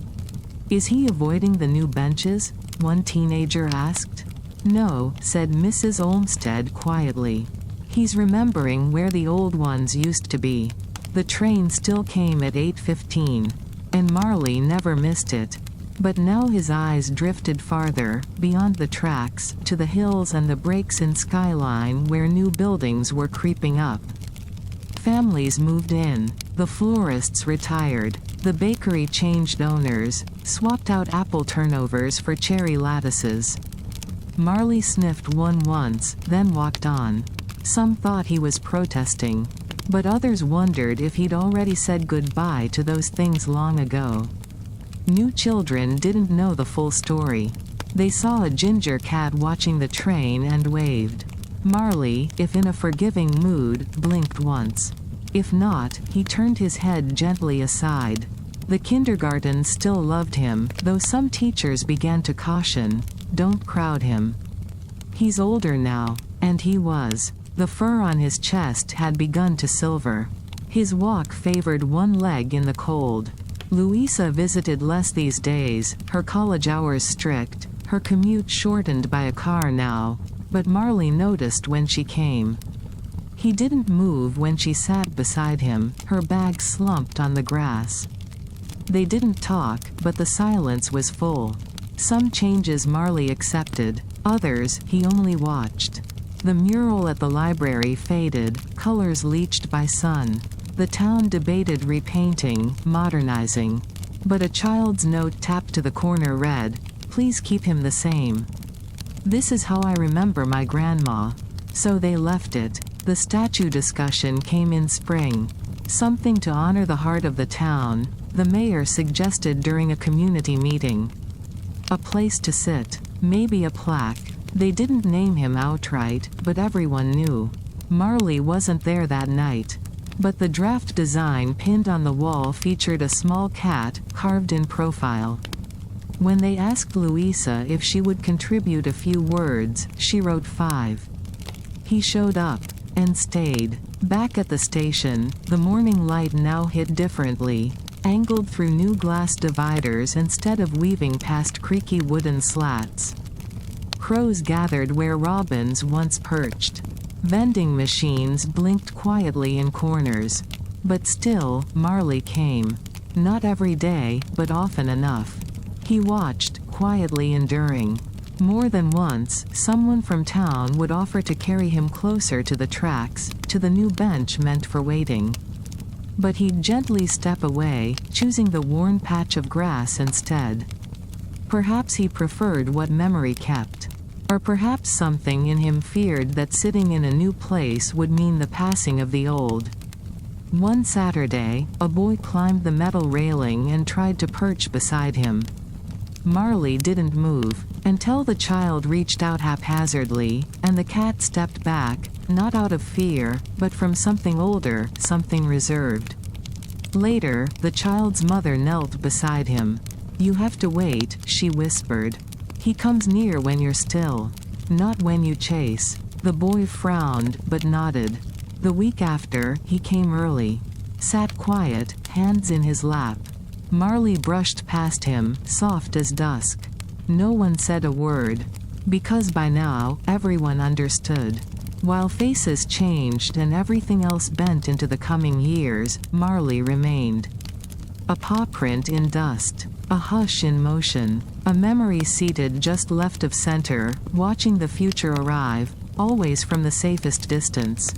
Speaker 1: Is he avoiding the new benches? One teenager asked. No, said Mrs. Olmsted quietly. He's remembering where the old ones used to be. The train still came at 8:15, and Marley never missed it. But now his eyes drifted farther, beyond the tracks, to the hills and the breaks in skyline where new buildings were creeping up. Families moved in, the florists retired, the bakery changed owners, swapped out apple turnovers for cherry lattices. Marley sniffed one once, then walked on. Some thought he was protesting, but others wondered if he'd already said goodbye to those things long ago. New children didn't know the full story. They saw a ginger cat watching the train and waved. Marley, if in a forgiving mood, blinked once. If not, he turned his head gently aside. The kindergarten still loved him, though some teachers began to caution, don't crowd him. He's older now, and he was. The fur on his chest had begun to silver. His walk favored one leg in the cold. Louisa visited less these days, her college hours strict, her commute shortened by a car now, but Marley noticed when she came. He didn't move when she sat beside him, her bag slumped on the grass. They didn't talk, but the silence was full. Some changes Marley accepted, others he only watched. The mural at the library faded, colors leached by sun. The town debated repainting, modernizing. But a child's note tapped to the corner read, "Please keep him the same. This is how I remember my grandma." So they left it. The statue discussion came in spring. Something to honor the heart of the town, the mayor suggested during a community meeting. A place to sit, maybe a plaque. They didn't name him outright, but everyone knew. Marley wasn't there that night. But the draft design pinned on the wall featured a small cat, carved in profile. When they asked Louisa if she would contribute a few words, she wrote 5. He showed up, and stayed. Back at the station, the morning light now hit differently, angled through new glass dividers instead of weaving past creaky wooden slats. Crows gathered where robins once perched. Vending machines blinked quietly in corners. But still, Marley came. Not every day, but often enough. He watched, quietly enduring. More than once, someone from town would offer to carry him closer to the tracks, to the new bench meant for waiting. But he'd gently step away, choosing the worn patch of grass instead. Perhaps he preferred what memory kept. Or perhaps something in him feared that sitting in a new place would mean the passing of the old. One Saturday, a boy climbed the metal railing and tried to perch beside him. Marley didn't move, until the child reached out haphazardly, and the cat stepped back, not out of fear, but from something older, something reserved. Later, the child's mother knelt beside him. "You have to wait," she whispered. "He comes near when you're still. Not when you chase." The boy frowned, but nodded. The week after, he came early. Sat quiet, hands in his lap. Marley brushed past him, soft as dusk. No one said a word. Because by now, everyone understood. While faces changed and everything else bent into the coming years, Marley remained. A pawprint in dust. A hush in motion. A memory seated just left of center, watching the future arrive, always from the safest distance.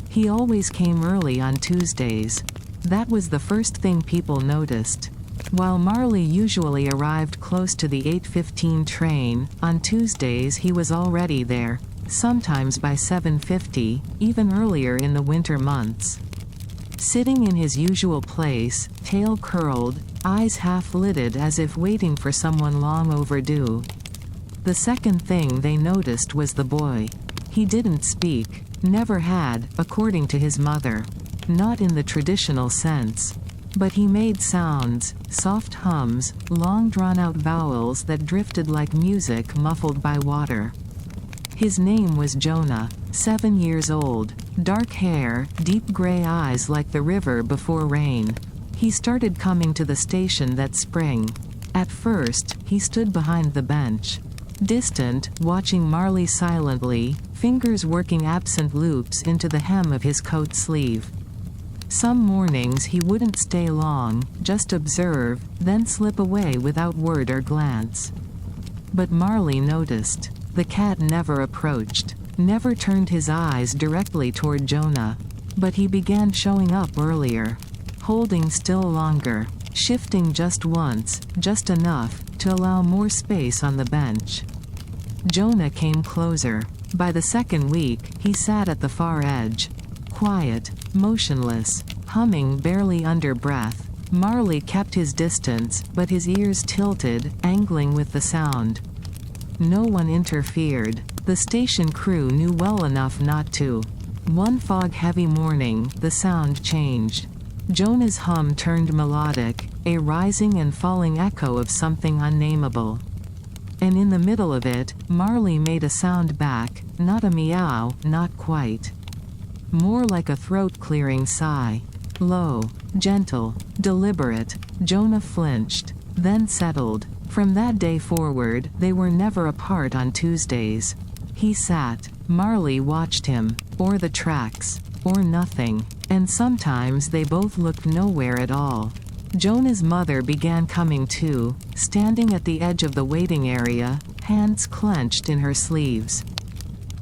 Speaker 1: He always came early on Tuesdays. That was the first thing people noticed. While Marley usually arrived close to the 8:15 train, on Tuesdays he was already there, sometimes by 7:50, even earlier in the winter months. Sitting in his usual place, tail curled, eyes half-lidded as if waiting for someone long overdue. The second thing they noticed was the boy. He didn't speak, never had, according to his mother. Not in the traditional sense. But he made sounds, soft hums, long drawn-out vowels that drifted like music muffled by water. His name was Jonah, 7 years old, dark hair, deep gray eyes like the river before rain. He started coming to the station that spring. At first, he stood behind the bench. Distant, watching Marley silently, fingers working absent loops into the hem of his coat sleeve. Some mornings he wouldn't stay long, just observe, then slip away without word or glance. But Marley noticed. The cat never approached, never turned his eyes directly toward Jonah. But he began showing up earlier, holding still longer, shifting just once, just enough, to allow more space on the bench. Jonah came closer. By the second week, he sat at the far edge. Quiet, motionless, humming barely under breath. Marley kept his distance, but his ears tilted, angling with the sound. No one interfered. The station crew knew well enough not to. One fog-heavy morning, the sound changed. Jonah's hum turned melodic, a rising and falling echo of something unnameable. And in the middle of it, Marley made a sound back, not a meow, not quite. More like a throat-clearing sigh. Low, gentle, deliberate. Jonah flinched, then settled. From that day forward, they were never apart on Tuesdays. He sat. Marley watched him, or the tracks, or nothing. And sometimes they both looked nowhere at all. Jonah's mother began coming too, standing at the edge of the waiting area, hands clenched in her sleeves.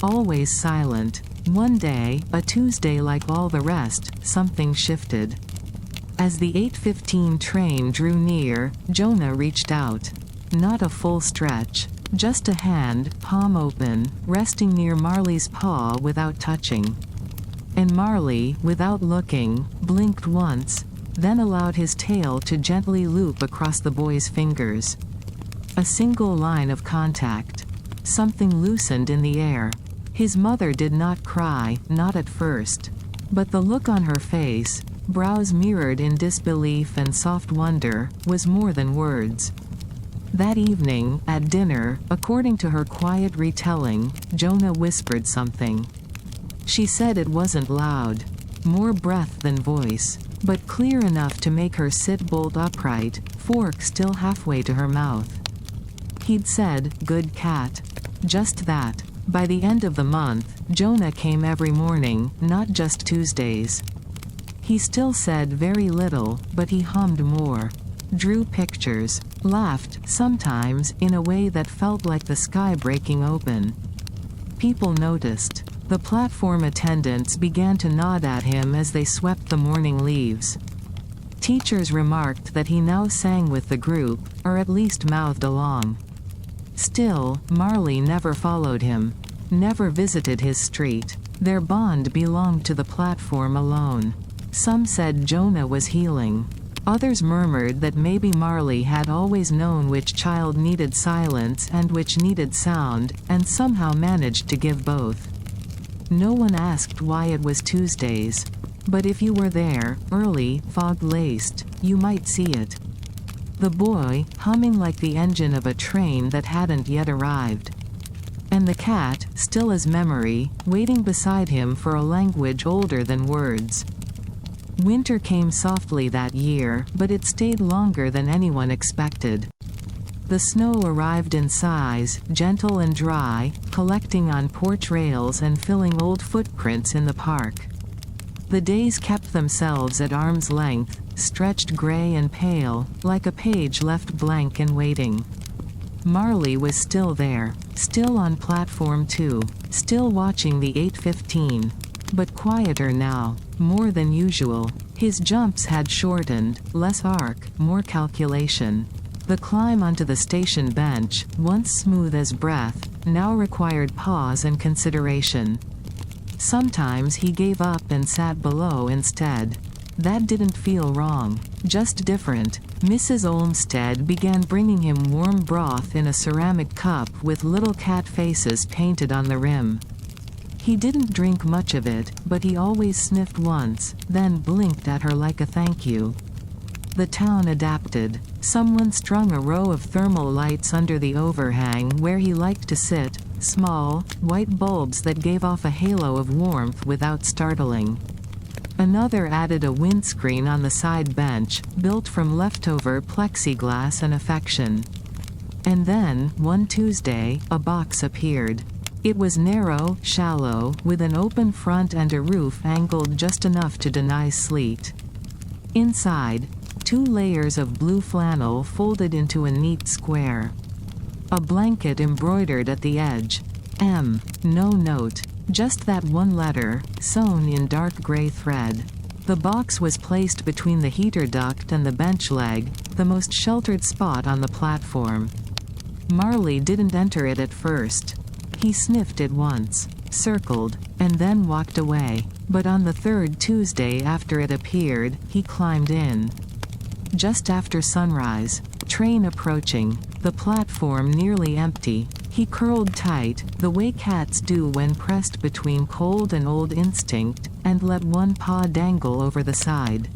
Speaker 1: Always silent. One day, a Tuesday like all the rest, something shifted. As the 8:15 train drew near, Jonah reached out. Not a full stretch. Just a hand, palm open, resting near Marley's paw without touching. And Marley, without looking, blinked once, then allowed his tail to gently loop across the boy's fingers. A single line of contact. Something loosened in the air. His mother did not cry, not at first. But the look on her face, brows mirrored in disbelief and soft wonder, was more than words. That evening, at dinner, according to her quiet retelling, Jonah whispered something. She said it wasn't loud, more breath than voice, but clear enough to make her sit bolt upright, fork still halfway to her mouth. He'd said, "Good cat." Just that. By the end of the month, Jonah came every morning, not just Tuesdays. He still said very little, but he hummed more. Drew pictures, laughed, sometimes, in a way that felt like the sky breaking open. People noticed. The platform attendants began to nod at him as they swept the morning leaves. Teachers remarked that he now sang with the group, or at least mouthed along. Still, Marley never followed him, never visited his street. Their bond belonged to the platform alone. Some said Jonah was healing. Others murmured that maybe Marley had always known which child needed silence and which needed sound, and somehow managed to give both. No one asked why it was Tuesdays. But if you were there, early, fog-laced, you might see it. The boy, humming like the engine of a train that hadn't yet arrived. And the cat, still as memory, waiting beside him for a language older than words. Winter came softly that year, but it stayed longer than anyone expected. The snow arrived in size, gentle and dry, collecting on porch rails and filling old footprints in the park. The days kept themselves at arm's length, stretched gray and pale, like a page left blank and waiting. Marley was still there, still on platform 2, still watching the 8:15. But quieter now, more than usual. His jumps had shortened, less arc, more calculation. The climb onto the station bench, once smooth as breath, now required pause and consideration. Sometimes he gave up and sat below instead. That didn't feel wrong, just different. Mrs. Olmsted began bringing him warm broth in a ceramic cup with little cat faces painted on the rim. He didn't drink much of it, but he always sniffed once, then blinked at her like a thank you. The town adapted. Someone strung a row of thermal lights under the overhang where he liked to sit, small, white bulbs that gave off a halo of warmth without startling. Another added a windscreen on the side bench, built from leftover plexiglass and affection. And then, one Tuesday, a box appeared. It was narrow, shallow, with an open front and a roof angled just enough to deny sleet. Inside, 2 layers of blue flannel folded into a neat square. A blanket embroidered at the edge. M. No note. Just that one letter, sewn in dark gray thread. The box was placed between the heater duct and the bench leg, the most sheltered spot on the platform. Marley didn't enter it at first. He sniffed it once, circled, and then walked away. But on the 3rd Tuesday after it appeared, he climbed in. Just after sunrise, train approaching, the platform nearly empty, he curled tight, the way cats do when pressed between cold and old instinct, and let one paw dangle over the side.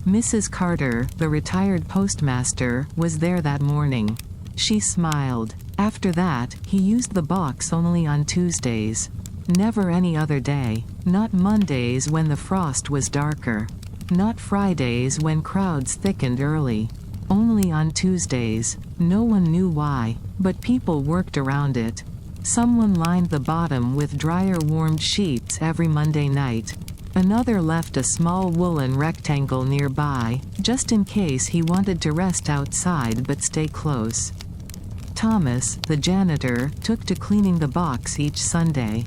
Speaker 1: Mrs. Carter, the retired postmaster, was there that morning. She smiled. After that, he used the box only on Tuesdays. Never any other day. Not Mondays when the frost was darker. Not Fridays when crowds thickened early. Only on Tuesdays. No one knew why, but people worked around it. Someone lined the bottom with dryer warmed sheets every Monday night. Another left a small woolen rectangle nearby, just in case he wanted to rest outside but stay close. Thomas, the janitor, took to cleaning the box each Sunday.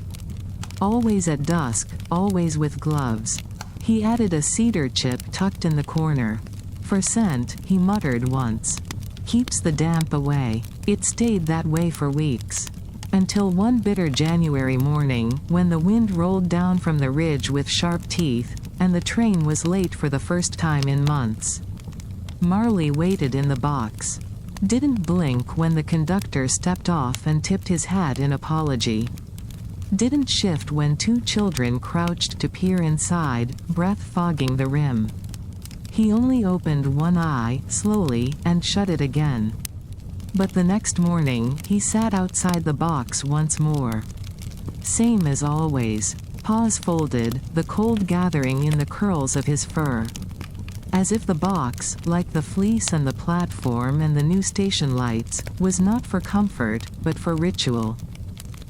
Speaker 1: Always at dusk, always with gloves. He added a cedar chip tucked in the corner. For scent, he muttered once. Keeps the damp away. It stayed that way for weeks. Until one bitter January morning, when the wind rolled down from the ridge with sharp teeth, and the train was late for the first time in months. Marley waited in the box. Didn't blink when the conductor stepped off and tipped his hat in apology. Didn't shift when 2 children crouched to peer inside, breath fogging the rim. He only opened one eye, slowly, and shut it again. But the next morning, he sat outside the box once more. Same as always. Paws folded, the cold gathering in the curls of his fur. As if the box, like the fleece and the platform and the new station lights, was not for comfort, but for ritual.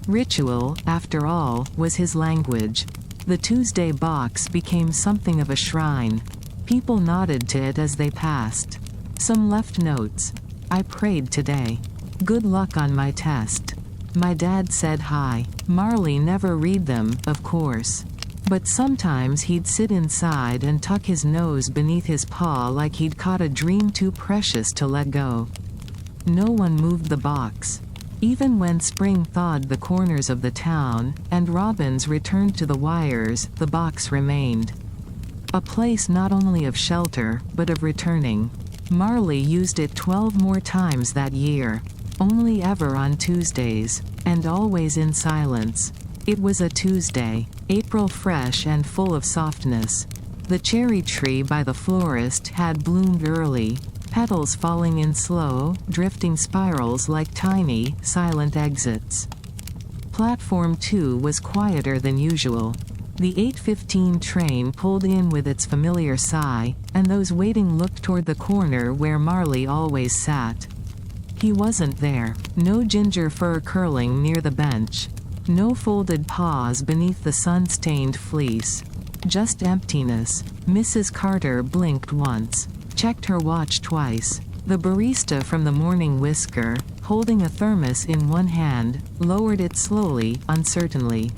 Speaker 1: Ritual, after all, was his language. The Tuesday box became something of a shrine. People nodded to it as they passed. Some left notes. I prayed today. Good luck on my test. My dad said hi. Marley never read them, of course. But sometimes he'd sit inside and tuck his nose beneath his paw like he'd caught a dream too precious to let go. No one moved the box. Even when spring thawed the corners of the town, and robins returned to the wires, the box remained. A place not only of shelter, but of returning. Marley used it 12 more times that year. Only ever on Tuesdays. And always in silence. It was a Tuesday, April fresh and full of softness. The cherry tree by the florist had bloomed early, petals falling in slow, drifting spirals like tiny, silent exits. Platform 2 was quieter than usual. The 8:15 train pulled in with its familiar sigh, and those waiting looked toward the corner where Marley always sat. He wasn't there. No ginger fur curling near the bench. No folded paws beneath the sun-stained fleece. Just emptiness. Mrs. Carter blinked once. Checked her watch twice. The barista from the Morning Whisker, holding a thermos in one hand, lowered it slowly, uncertainly.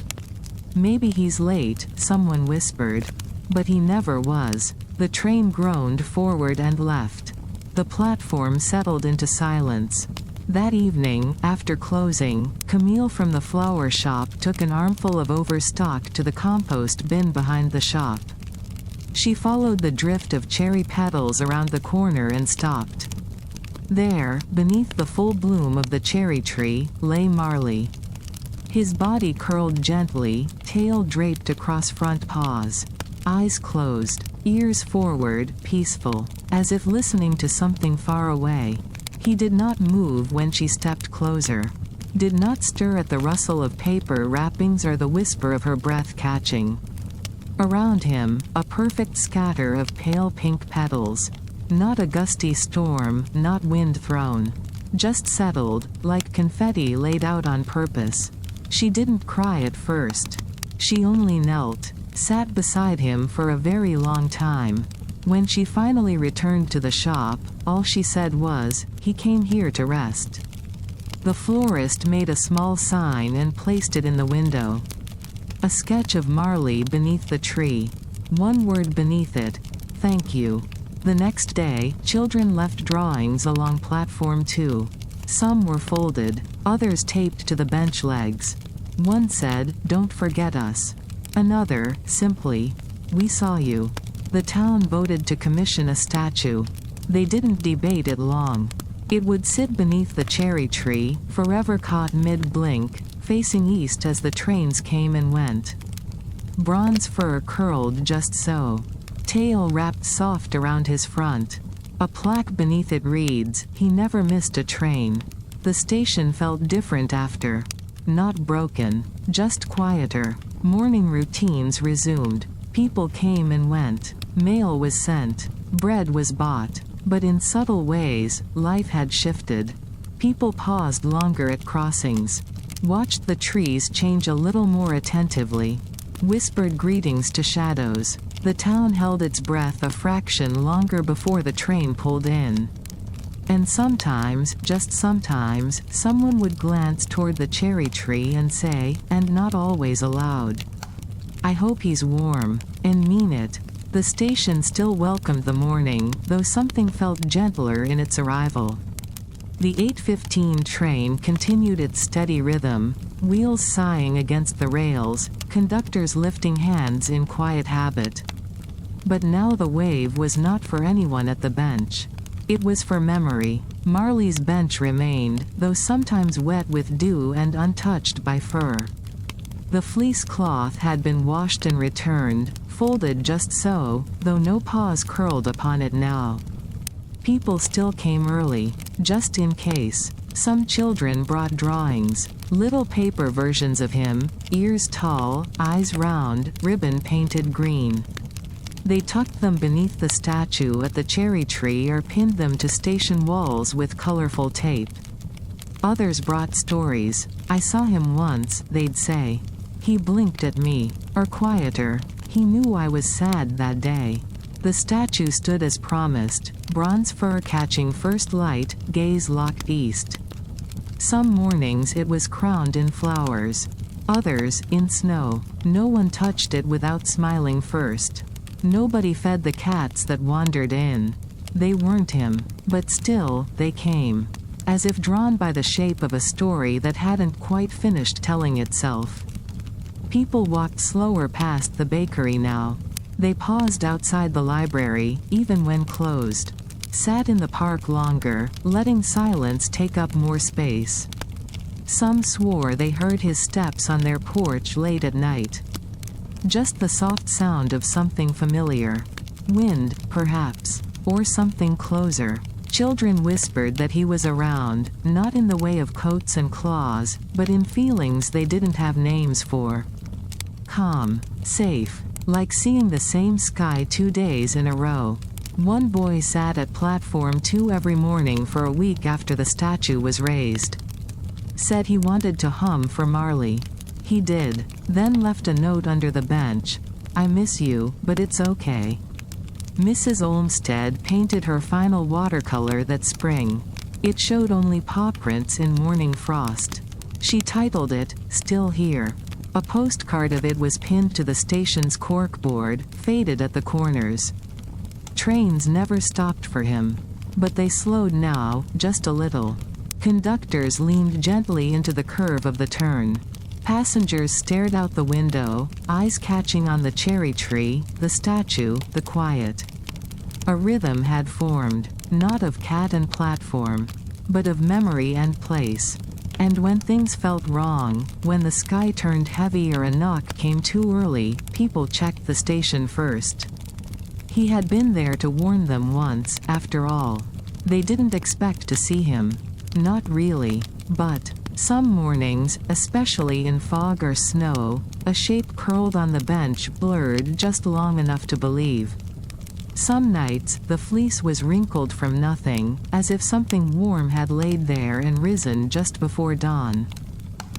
Speaker 1: "Maybe he's late," someone whispered. But he never was. The train groaned forward and left. The platform settled into silence. That evening, after closing, Camille from the flower shop took an armful of overstock to the compost bin behind the shop. She followed the drift of cherry petals around the corner and stopped. There, beneath the full bloom of the cherry tree, lay Marley. His body curled gently, tail draped across front paws. Eyes closed, ears forward, peaceful, as if listening to something far away. He did not move when she stepped closer. Did not stir at the rustle of paper wrappings or the whisper of her breath catching. Around him, a perfect scatter of pale pink petals. Not a gusty storm, not wind thrown. Just settled, like confetti laid out on purpose. She didn't cry at first. She only knelt, sat beside him for a very long time. When she finally returned to the shop, all she said was, "He came here to rest." The florist made a small sign and placed it in the window. A sketch of Marley beneath the tree. One word beneath it, "Thank you." The next day, children left drawings along platform 2. Some were folded, others taped to the bench legs. One said, "Don't forget us." Another, simply, "We saw you." The town voted to commission a statue. They didn't debate it long. It would sit beneath the cherry tree, forever caught mid-blink, facing east as the trains came and went. Bronze fur curled just so. Tail wrapped soft around his front. A plaque beneath it reads, "He never missed a train." The station felt different after. Not broken, just quieter. Morning routines resumed. People came and went. Mail was sent. Bread was bought. But in subtle ways, life had shifted. People paused longer at crossings. Watched the trees change a little more attentively. Whispered greetings to shadows. The town held its breath a fraction longer before the train pulled in. And sometimes, just sometimes, someone would glance toward the cherry tree and say, and not always aloud, "I hope he's warm," and mean it. The station still welcomed the morning, though something felt gentler in its arrival. The 8:15 train continued its steady rhythm, wheels sighing against the rails, conductors lifting hands in quiet habit. But now the wave was not for anyone at the bench. It was for memory. Marley's bench remained, though sometimes wet with dew and untouched by fur. The fleece cloth had been washed and returned, folded just so, though no paws curled upon it now. People still came early, just in case. Some children brought drawings, little paper versions of him, ears tall, eyes round, ribbon painted green. They tucked them beneath the statue at the cherry tree or pinned them to station walls with colorful tape. Others brought stories. "I saw him once," they'd say. "He blinked at me." Or quieter, "He knew I was sad that day." The statue stood as promised, bronze fur catching first light, gaze locked east. Some mornings it was crowned in flowers. Others, in snow. No one touched it without smiling first. Nobody fed the cats that wandered in. They weren't him, but still, they came. As if drawn by the shape of a story that hadn't quite finished telling itself. People walked slower past the bakery now. They paused outside the library, even when closed. Sat in the park longer, letting silence take up more space. Some swore they heard his steps on their porch late at night. Just the soft sound of something familiar. Wind, perhaps. Or something closer. Children whispered that he was around, not in the way of coats and claws, but in feelings they didn't have names for. Calm. Safe. Like seeing the same sky 2 days in a row. One boy sat at platform 2 every morning for a week after the statue was raised. Said he wanted to hum for Marley. He did, then left a note under the bench. "I miss you, but it's okay." Mrs. Olmsted painted her final watercolor that spring. It showed only pawprints in morning frost. She titled it, "Still Here." A postcard of it was pinned to the station's corkboard, faded at the corners. Trains never stopped for him. But they slowed now, just a little. Conductors leaned gently into the curve of the turn. Passengers stared out the window, eyes catching on the cherry tree, the statue, the quiet. A rhythm had formed, not of cat and platform, but of memory and place. And when things felt wrong, when the sky turned heavy or a knock came too early, people checked the station first. He had been there to warn them once, after all. They didn't expect to see him. Not really. But some mornings, especially in fog or snow, a shape curled on the bench blurred just long enough to believe. Some nights, the fleece was wrinkled from nothing, as if something warm had laid there and risen just before dawn.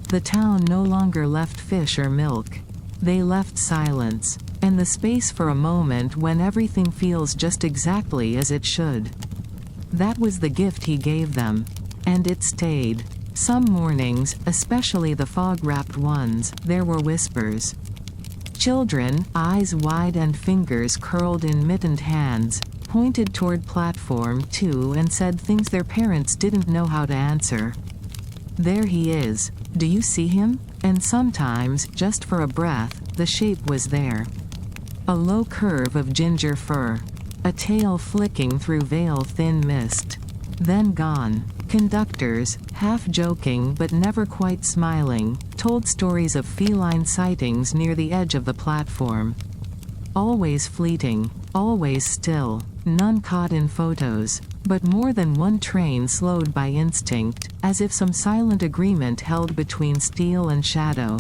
Speaker 1: The town no longer left fish or milk. They left silence, and the space for a moment when everything feels just exactly as it should. That was the gift he gave them. And it stayed. Some mornings, especially the fog-wrapped ones, there were whispers. Children, eyes wide and fingers curled in mittened hands, pointed toward platform 2 and said things their parents didn't know how to answer. "There he is. Do you see him?" And sometimes, just for a breath, the shape was there. A low curve of ginger fur. A tail flicking through veil-thin mist. Then gone. Conductors, half joking but never quite smiling, told stories of feline sightings near the edge of the platform. Always fleeting, always still, none caught in photos, but more than one train slowed by instinct, as if some silent agreement held between steel and shadow.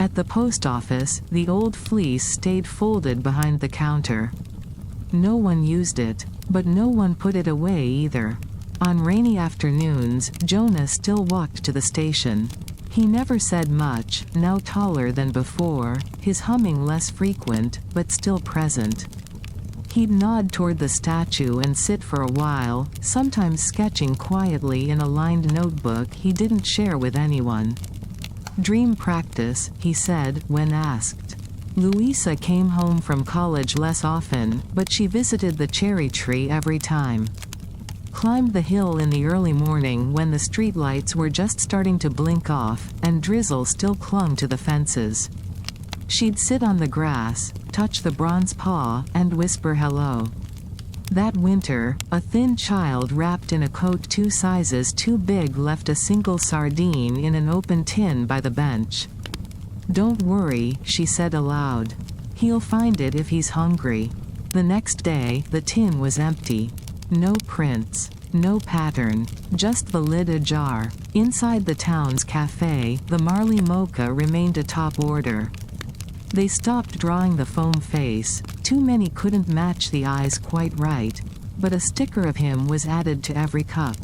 Speaker 1: At the post office, the old fleece stayed folded behind the counter. No one used it, but no one put it away either. On rainy afternoons, Jonah still walked to the station. He never said much, now taller than before, his humming less frequent, but still present. He'd nod toward the statue and sit for a while, sometimes sketching quietly in a lined notebook he didn't share with anyone. "Dream practice," he said, when asked. Louisa came home from college less often, but she visited the cherry tree every time. Climbed the hill in the early morning when the streetlights were just starting to blink off, and drizzle still clung to the fences. She'd sit on the grass, touch the bronze paw, and whisper hello. That winter, a thin child wrapped in a coat 2 sizes too big left a single sardine in an open tin by the bench. "Don't worry," she said aloud. "He'll find it if he's hungry." The next day, the tin was empty. No prints. No pattern. Just the lid ajar. Inside the town's cafe, the Marley mocha remained a top order. They stopped drawing the foam face. Too many couldn't match the eyes quite right. But a sticker of him was added to every cup.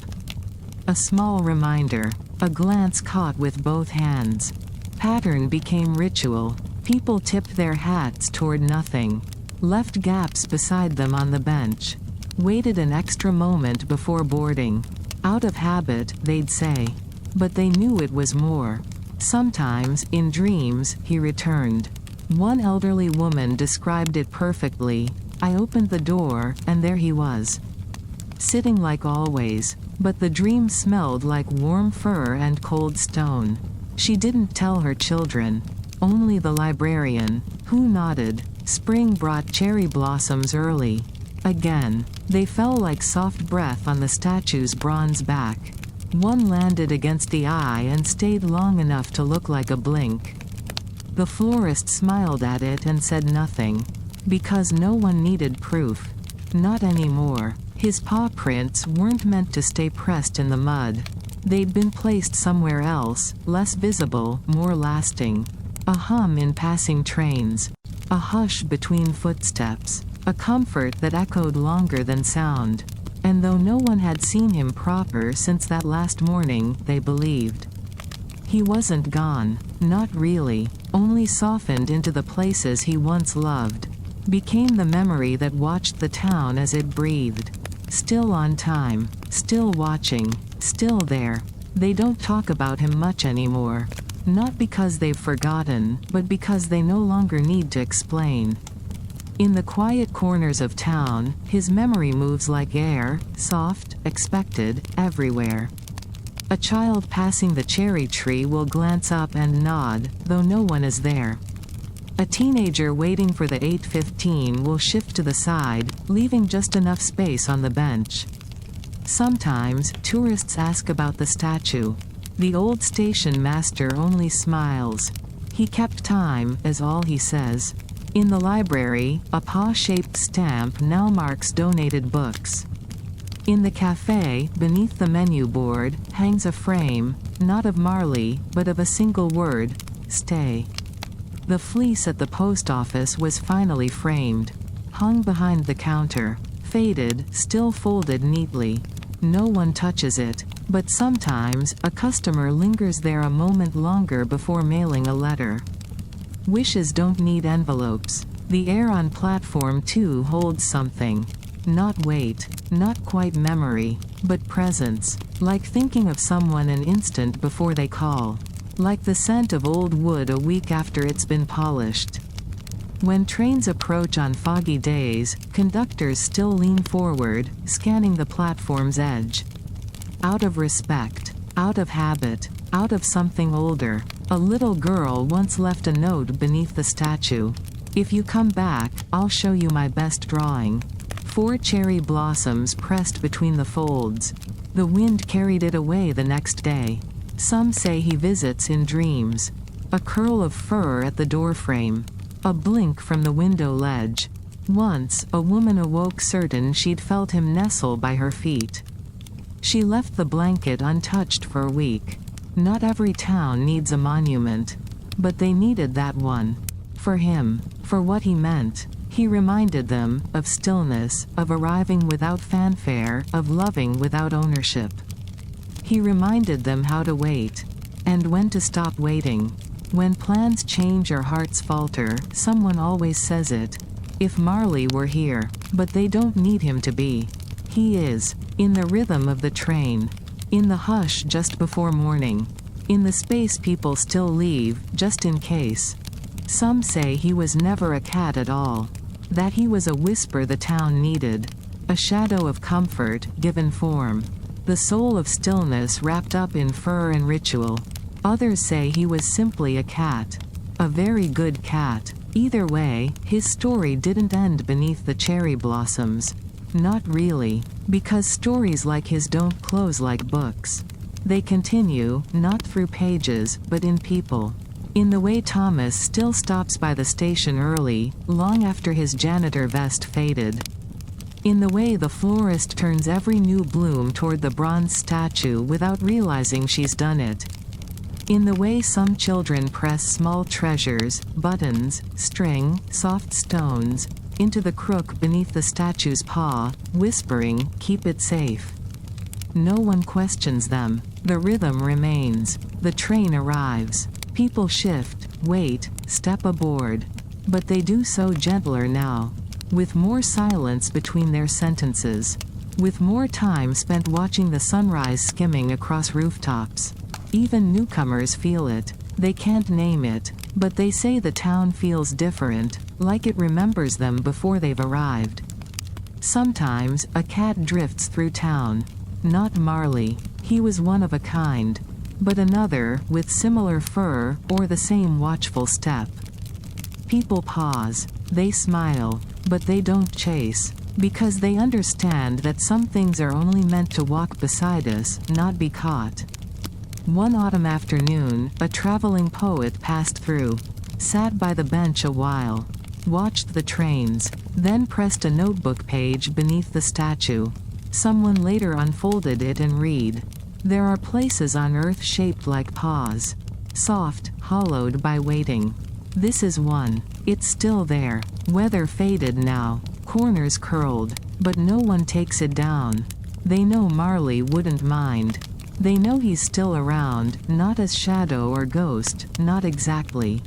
Speaker 1: A small reminder. A glance caught with both hands. Pattern became ritual. People tipped their hats toward nothing. Left gaps beside them on the bench. Waited an extra moment before boarding. Out of habit, they'd say. But they knew it was more. Sometimes, in dreams, he returned. One elderly woman described it perfectly. "I opened the door, and there he was. Sitting like always, but the dream smelled like warm fur and cold stone." She didn't tell her children. Only the librarian, who nodded. Spring brought cherry blossoms early. Again, they fell like soft breath on the statue's bronze back. One landed against the eye and stayed long enough to look like a blink. The florist smiled at it and said nothing. Because no one needed proof. Not anymore. His paw prints weren't meant to stay pressed in the mud. They'd been placed somewhere else, less visible, more lasting. A hum in passing trains. A hush between footsteps. A comfort that echoed longer than sound. And though no one had seen him proper since that last morning, they believed. He wasn't gone. Not really. Only softened into the places he once loved. Became the memory that watched the town as it breathed. Still on time. Still watching. Still there. They don't talk about him much anymore. Not because they've forgotten, but because they no longer need to explain. In the quiet corners of town, his memory moves like air, soft, expected, everywhere. A child passing the cherry tree will glance up and nod, though no one is there. A teenager waiting for the 8:15 will shift to the side, leaving just enough space on the bench. Sometimes, tourists ask about the statue. The old station master only smiles. He kept time, is all he says. In the library, a paw-shaped stamp now marks donated books. In the cafe, beneath the menu board, hangs a frame, not of Marley, but of a single word, stay. The fleece at the post office was finally framed. Hung behind the counter. Faded, still folded neatly. No one touches it, but sometimes, a customer lingers there a moment longer before mailing a letter. Wishes don't need envelopes. The air on platform 2 holds something. Not weight, not quite memory, but presence. Like thinking of someone an instant before they call. Like the scent of old wood a week after it's been polished. When trains approach on foggy days, conductors still lean forward, scanning the platform's edge. Out of respect, out of habit, out of something older. A little girl once left a note beneath the statue. If you come back, I'll show you my best drawing. 4 cherry blossoms pressed between the folds. The wind carried it away the next day. Some say he visits in dreams. A curl of fur at the doorframe. A blink from the window ledge. Once, a woman awoke certain she'd felt him nestle by her feet. She left the blanket untouched for a week. Not every town needs a monument. But they needed that one. For him. For what he meant. He reminded them, of stillness, of arriving without fanfare, of loving without ownership. He reminded them how to wait. And when to stop waiting. When plans change or hearts falter, someone always says it. If Marley were here. But they don't need him to be. He is. In the rhythm of the train. In the hush just before morning. In the space people still leave, just in case. Some say he was never a cat at all. That he was a whisper the town needed. A shadow of comfort, given form. The soul of stillness wrapped up in fur and ritual. Others say he was simply a cat. A very good cat. Either way, his story didn't end beneath the cherry blossoms. Not really. Because stories like his don't close like books. They continue, not through pages, but in people. In the way Thomas still stops by the station early, long after his janitor vest faded. In the way the florist turns every new bloom toward the bronze statue without realizing she's done it. In the way some children press small treasures, buttons, string, soft stones, into the crook beneath the statue's paw, whispering, keep it safe. No one questions them. The rhythm remains. The train arrives. People shift, wait, step aboard. But they do so gentler now. With more silence between their sentences. With more time spent watching the sunrise skimming across rooftops. Even newcomers feel it. They can't name it, but they say the town feels different, like it remembers them before they've arrived. Sometimes, a cat drifts through town. Not Marley. He was one of a kind. But another, with similar fur, or the same watchful step. People pause. They smile. But they don't chase. Because they understand that some things are only meant to walk beside us, not be caught. One autumn afternoon, a traveling poet passed through. Sat by the bench a while. Watched the trains. Then pressed a notebook page beneath the statue. Someone later unfolded it and read. There are places on earth shaped like paws. Soft, hollowed by waiting. This is one. It's still there. Weather faded now. corners curled, but no one takes it down. They know Marley wouldn't mind. They know he's still around, not as shadow or ghost, not exactly.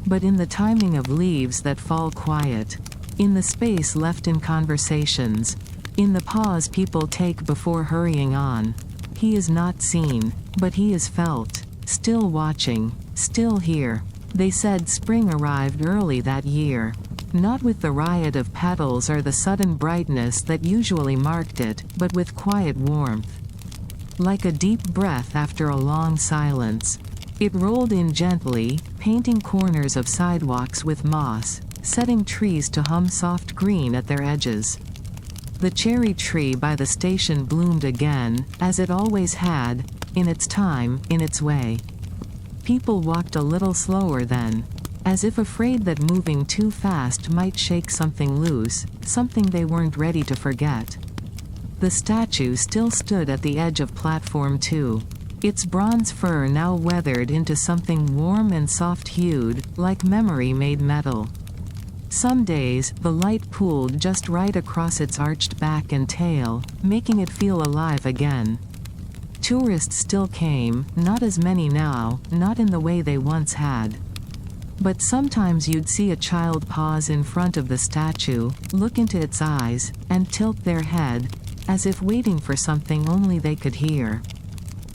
Speaker 1: But in the timing of leaves that fall quiet. In the space left in conversations. In the pause people take before hurrying on. He is not seen, but he is felt. Still watching, still here. They said spring arrived early that year. Not with the riot of petals or the sudden brightness that usually marked it, but with quiet warmth. Like a deep breath after a long silence. It rolled in gently, painting corners of sidewalks with moss, setting trees to hum soft green at their edges. The cherry tree by the station bloomed again, as it always had, in its time, in its way. People walked a little slower then, as if afraid that moving too fast might shake something loose, something they weren't ready to forget. The statue still stood at the edge of platform 2. Its bronze fur now weathered into something warm and soft-hued, like memory made metal. Some days, the light pooled just right across its arched back and tail, making it feel alive again. Tourists still came, not as many now, not in the way they once had. But sometimes you'd see a child pause in front of the statue, look into its eyes, and tilt their head, as if waiting for something only they could hear.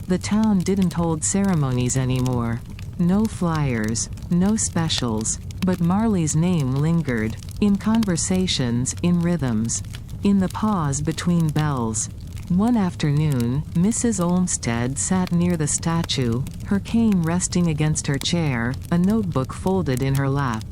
Speaker 1: The town didn't hold ceremonies anymore. No flyers, no specials, but Marley's name lingered, in conversations, in rhythms, in the pause between bells. One afternoon, Mrs. Olmsted sat near the statue, her cane resting against her chair, a notebook folded in her lap.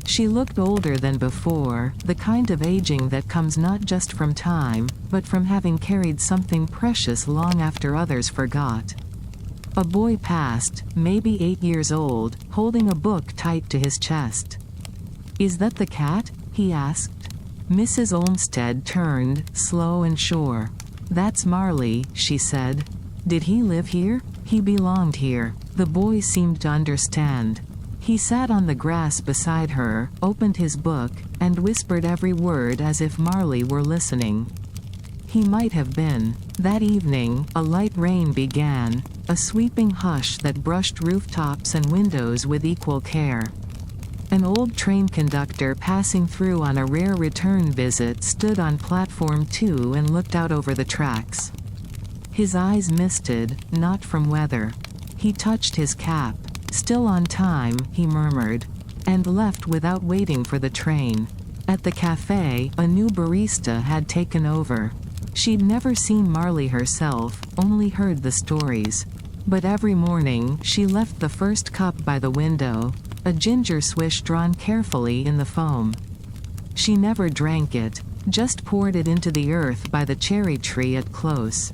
Speaker 1: She looked older than before, the kind of aging that comes not just from time, but from having carried something precious long after others forgot. A boy passed, maybe 8 years old, holding a book tight to his chest. "Is that the cat?" he asked. Mrs. Olmsted turned, slow and sure. "That's Marley," she said. "Did he live here? He belonged here." The boy seemed to understand. He sat on the grass beside her, opened his book, and whispered every word as if Marley were listening. He might have been. That evening, a light rain began, a sweeping hush that brushed rooftops and windows with equal care. An old train conductor passing through on a rare return visit stood on platform 2 and looked out over the tracks. His eyes misted, not from weather. He touched his cap. "Still on time," he murmured, and left without waiting for the train. At the cafe, a new barista had taken over. She'd never seen Marley herself, only heard the stories. But every morning, she left the first cup by the window, a ginger swish drawn carefully in the foam. She never drank it, just poured it into the earth by the cherry tree at close.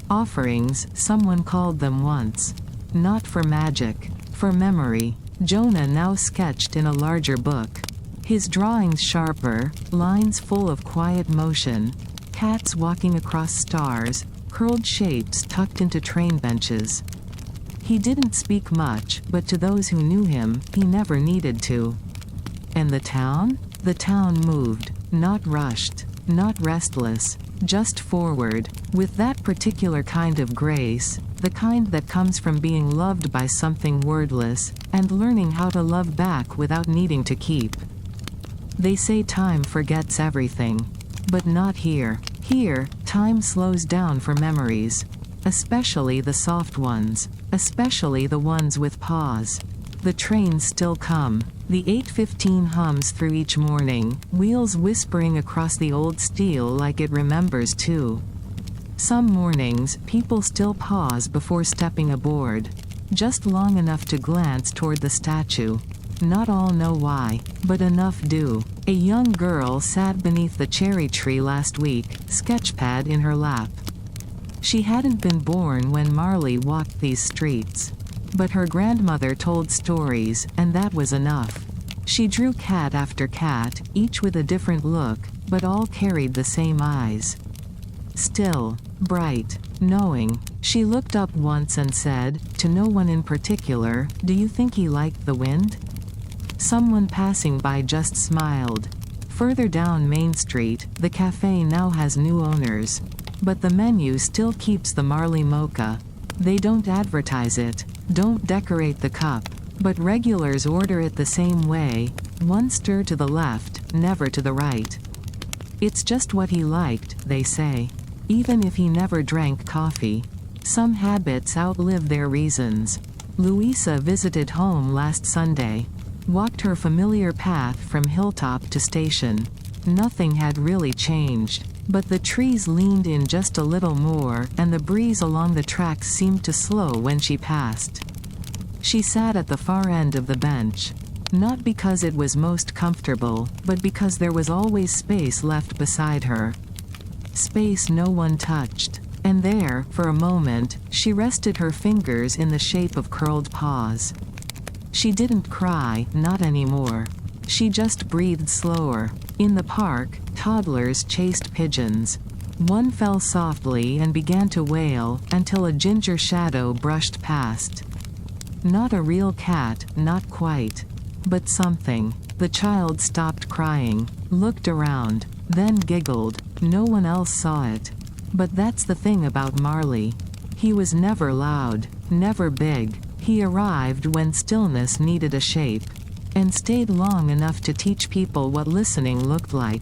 Speaker 1: Offerings, someone called them once. Not for magic, for memory. Jonah now sketched in a larger book. His drawings sharper, lines full of quiet motion, cats walking across stars, curled shapes tucked into train benches. He didn't speak much, but to those who knew him, he never needed to. And the town? The town moved, not rushed, not restless, just forward, with that particular kind of grace, the kind that comes from being loved by something wordless, and learning how to love back without needing to keep. They say time forgets everything. But not here. Here, time slows down for memories. Especially the soft ones. Especially the ones with pause. The trains still come. The 8:15 hums through each morning, wheels whispering across the old steel like it remembers too. Some mornings, people still pause before stepping aboard. Just long enough to glance toward the statue. Not all know why, but enough do. A young girl sat beneath the cherry tree last week, sketchpad in her lap. She hadn't been born when Marley walked these streets. But her grandmother told stories, and that was enough. She drew cat after cat, each with a different look, but all carried the same eyes. Still, bright, knowing. She looked up once and said, to no one in particular, "Do you think he liked the wind?" Someone passing by just smiled. Further down Main Street, the cafe now has new owners. But the menu still keeps the Marley mocha. They don't advertise it, don't decorate the cup, but regulars order it the same way, one stir to the left, never to the right. It's just what he liked, they say. Even if he never drank coffee. Some habits outlive their reasons. Louisa visited home last Sunday. Walked her familiar path from hilltop to station. Nothing had really changed, but the trees leaned in just a little more, and the breeze along the tracks seemed to slow when she passed. She sat at the far end of the bench. Not because it was most comfortable, but because there was always space left beside her. Space no one touched. And there, for a moment, she rested her fingers in the shape of curled paws. She didn't cry, not anymore. She just breathed slower. In the park, toddlers chased pigeons. One fell softly and began to wail, until a ginger shadow brushed past. Not a real cat, not quite. But something. The child stopped crying, looked around, then giggled. No one else saw it. But that's the thing about Marley. He was never loud, never big. He arrived when stillness needed a shape. And stayed long enough to teach people what listening looked like.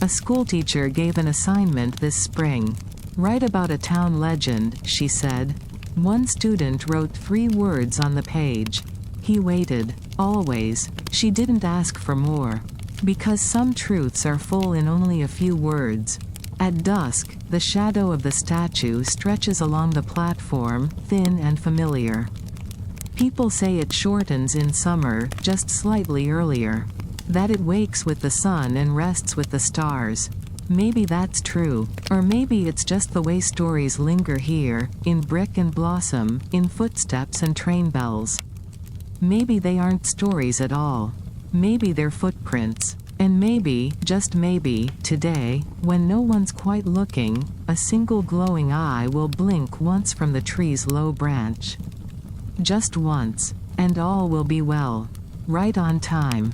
Speaker 1: A schoolteacher gave an assignment this spring. Write about a town legend, she said. One student wrote 3 words on the page. He waited. Always. She didn't ask for more. Because some truths are full in only a few words. At dusk, the shadow of the statue stretches along the platform, thin and familiar. People say it shortens in summer, just slightly earlier. That it wakes with the sun and rests with the stars. Maybe that's true. Or maybe it's just the way stories linger here, in brick and blossom, in footsteps and train bells. Maybe they aren't stories at all. Maybe they're footprints. And maybe, just maybe, today, when no one's quite looking, a single glowing eye will blink once from the tree's low branch. Just once, and all will be well. Right on time.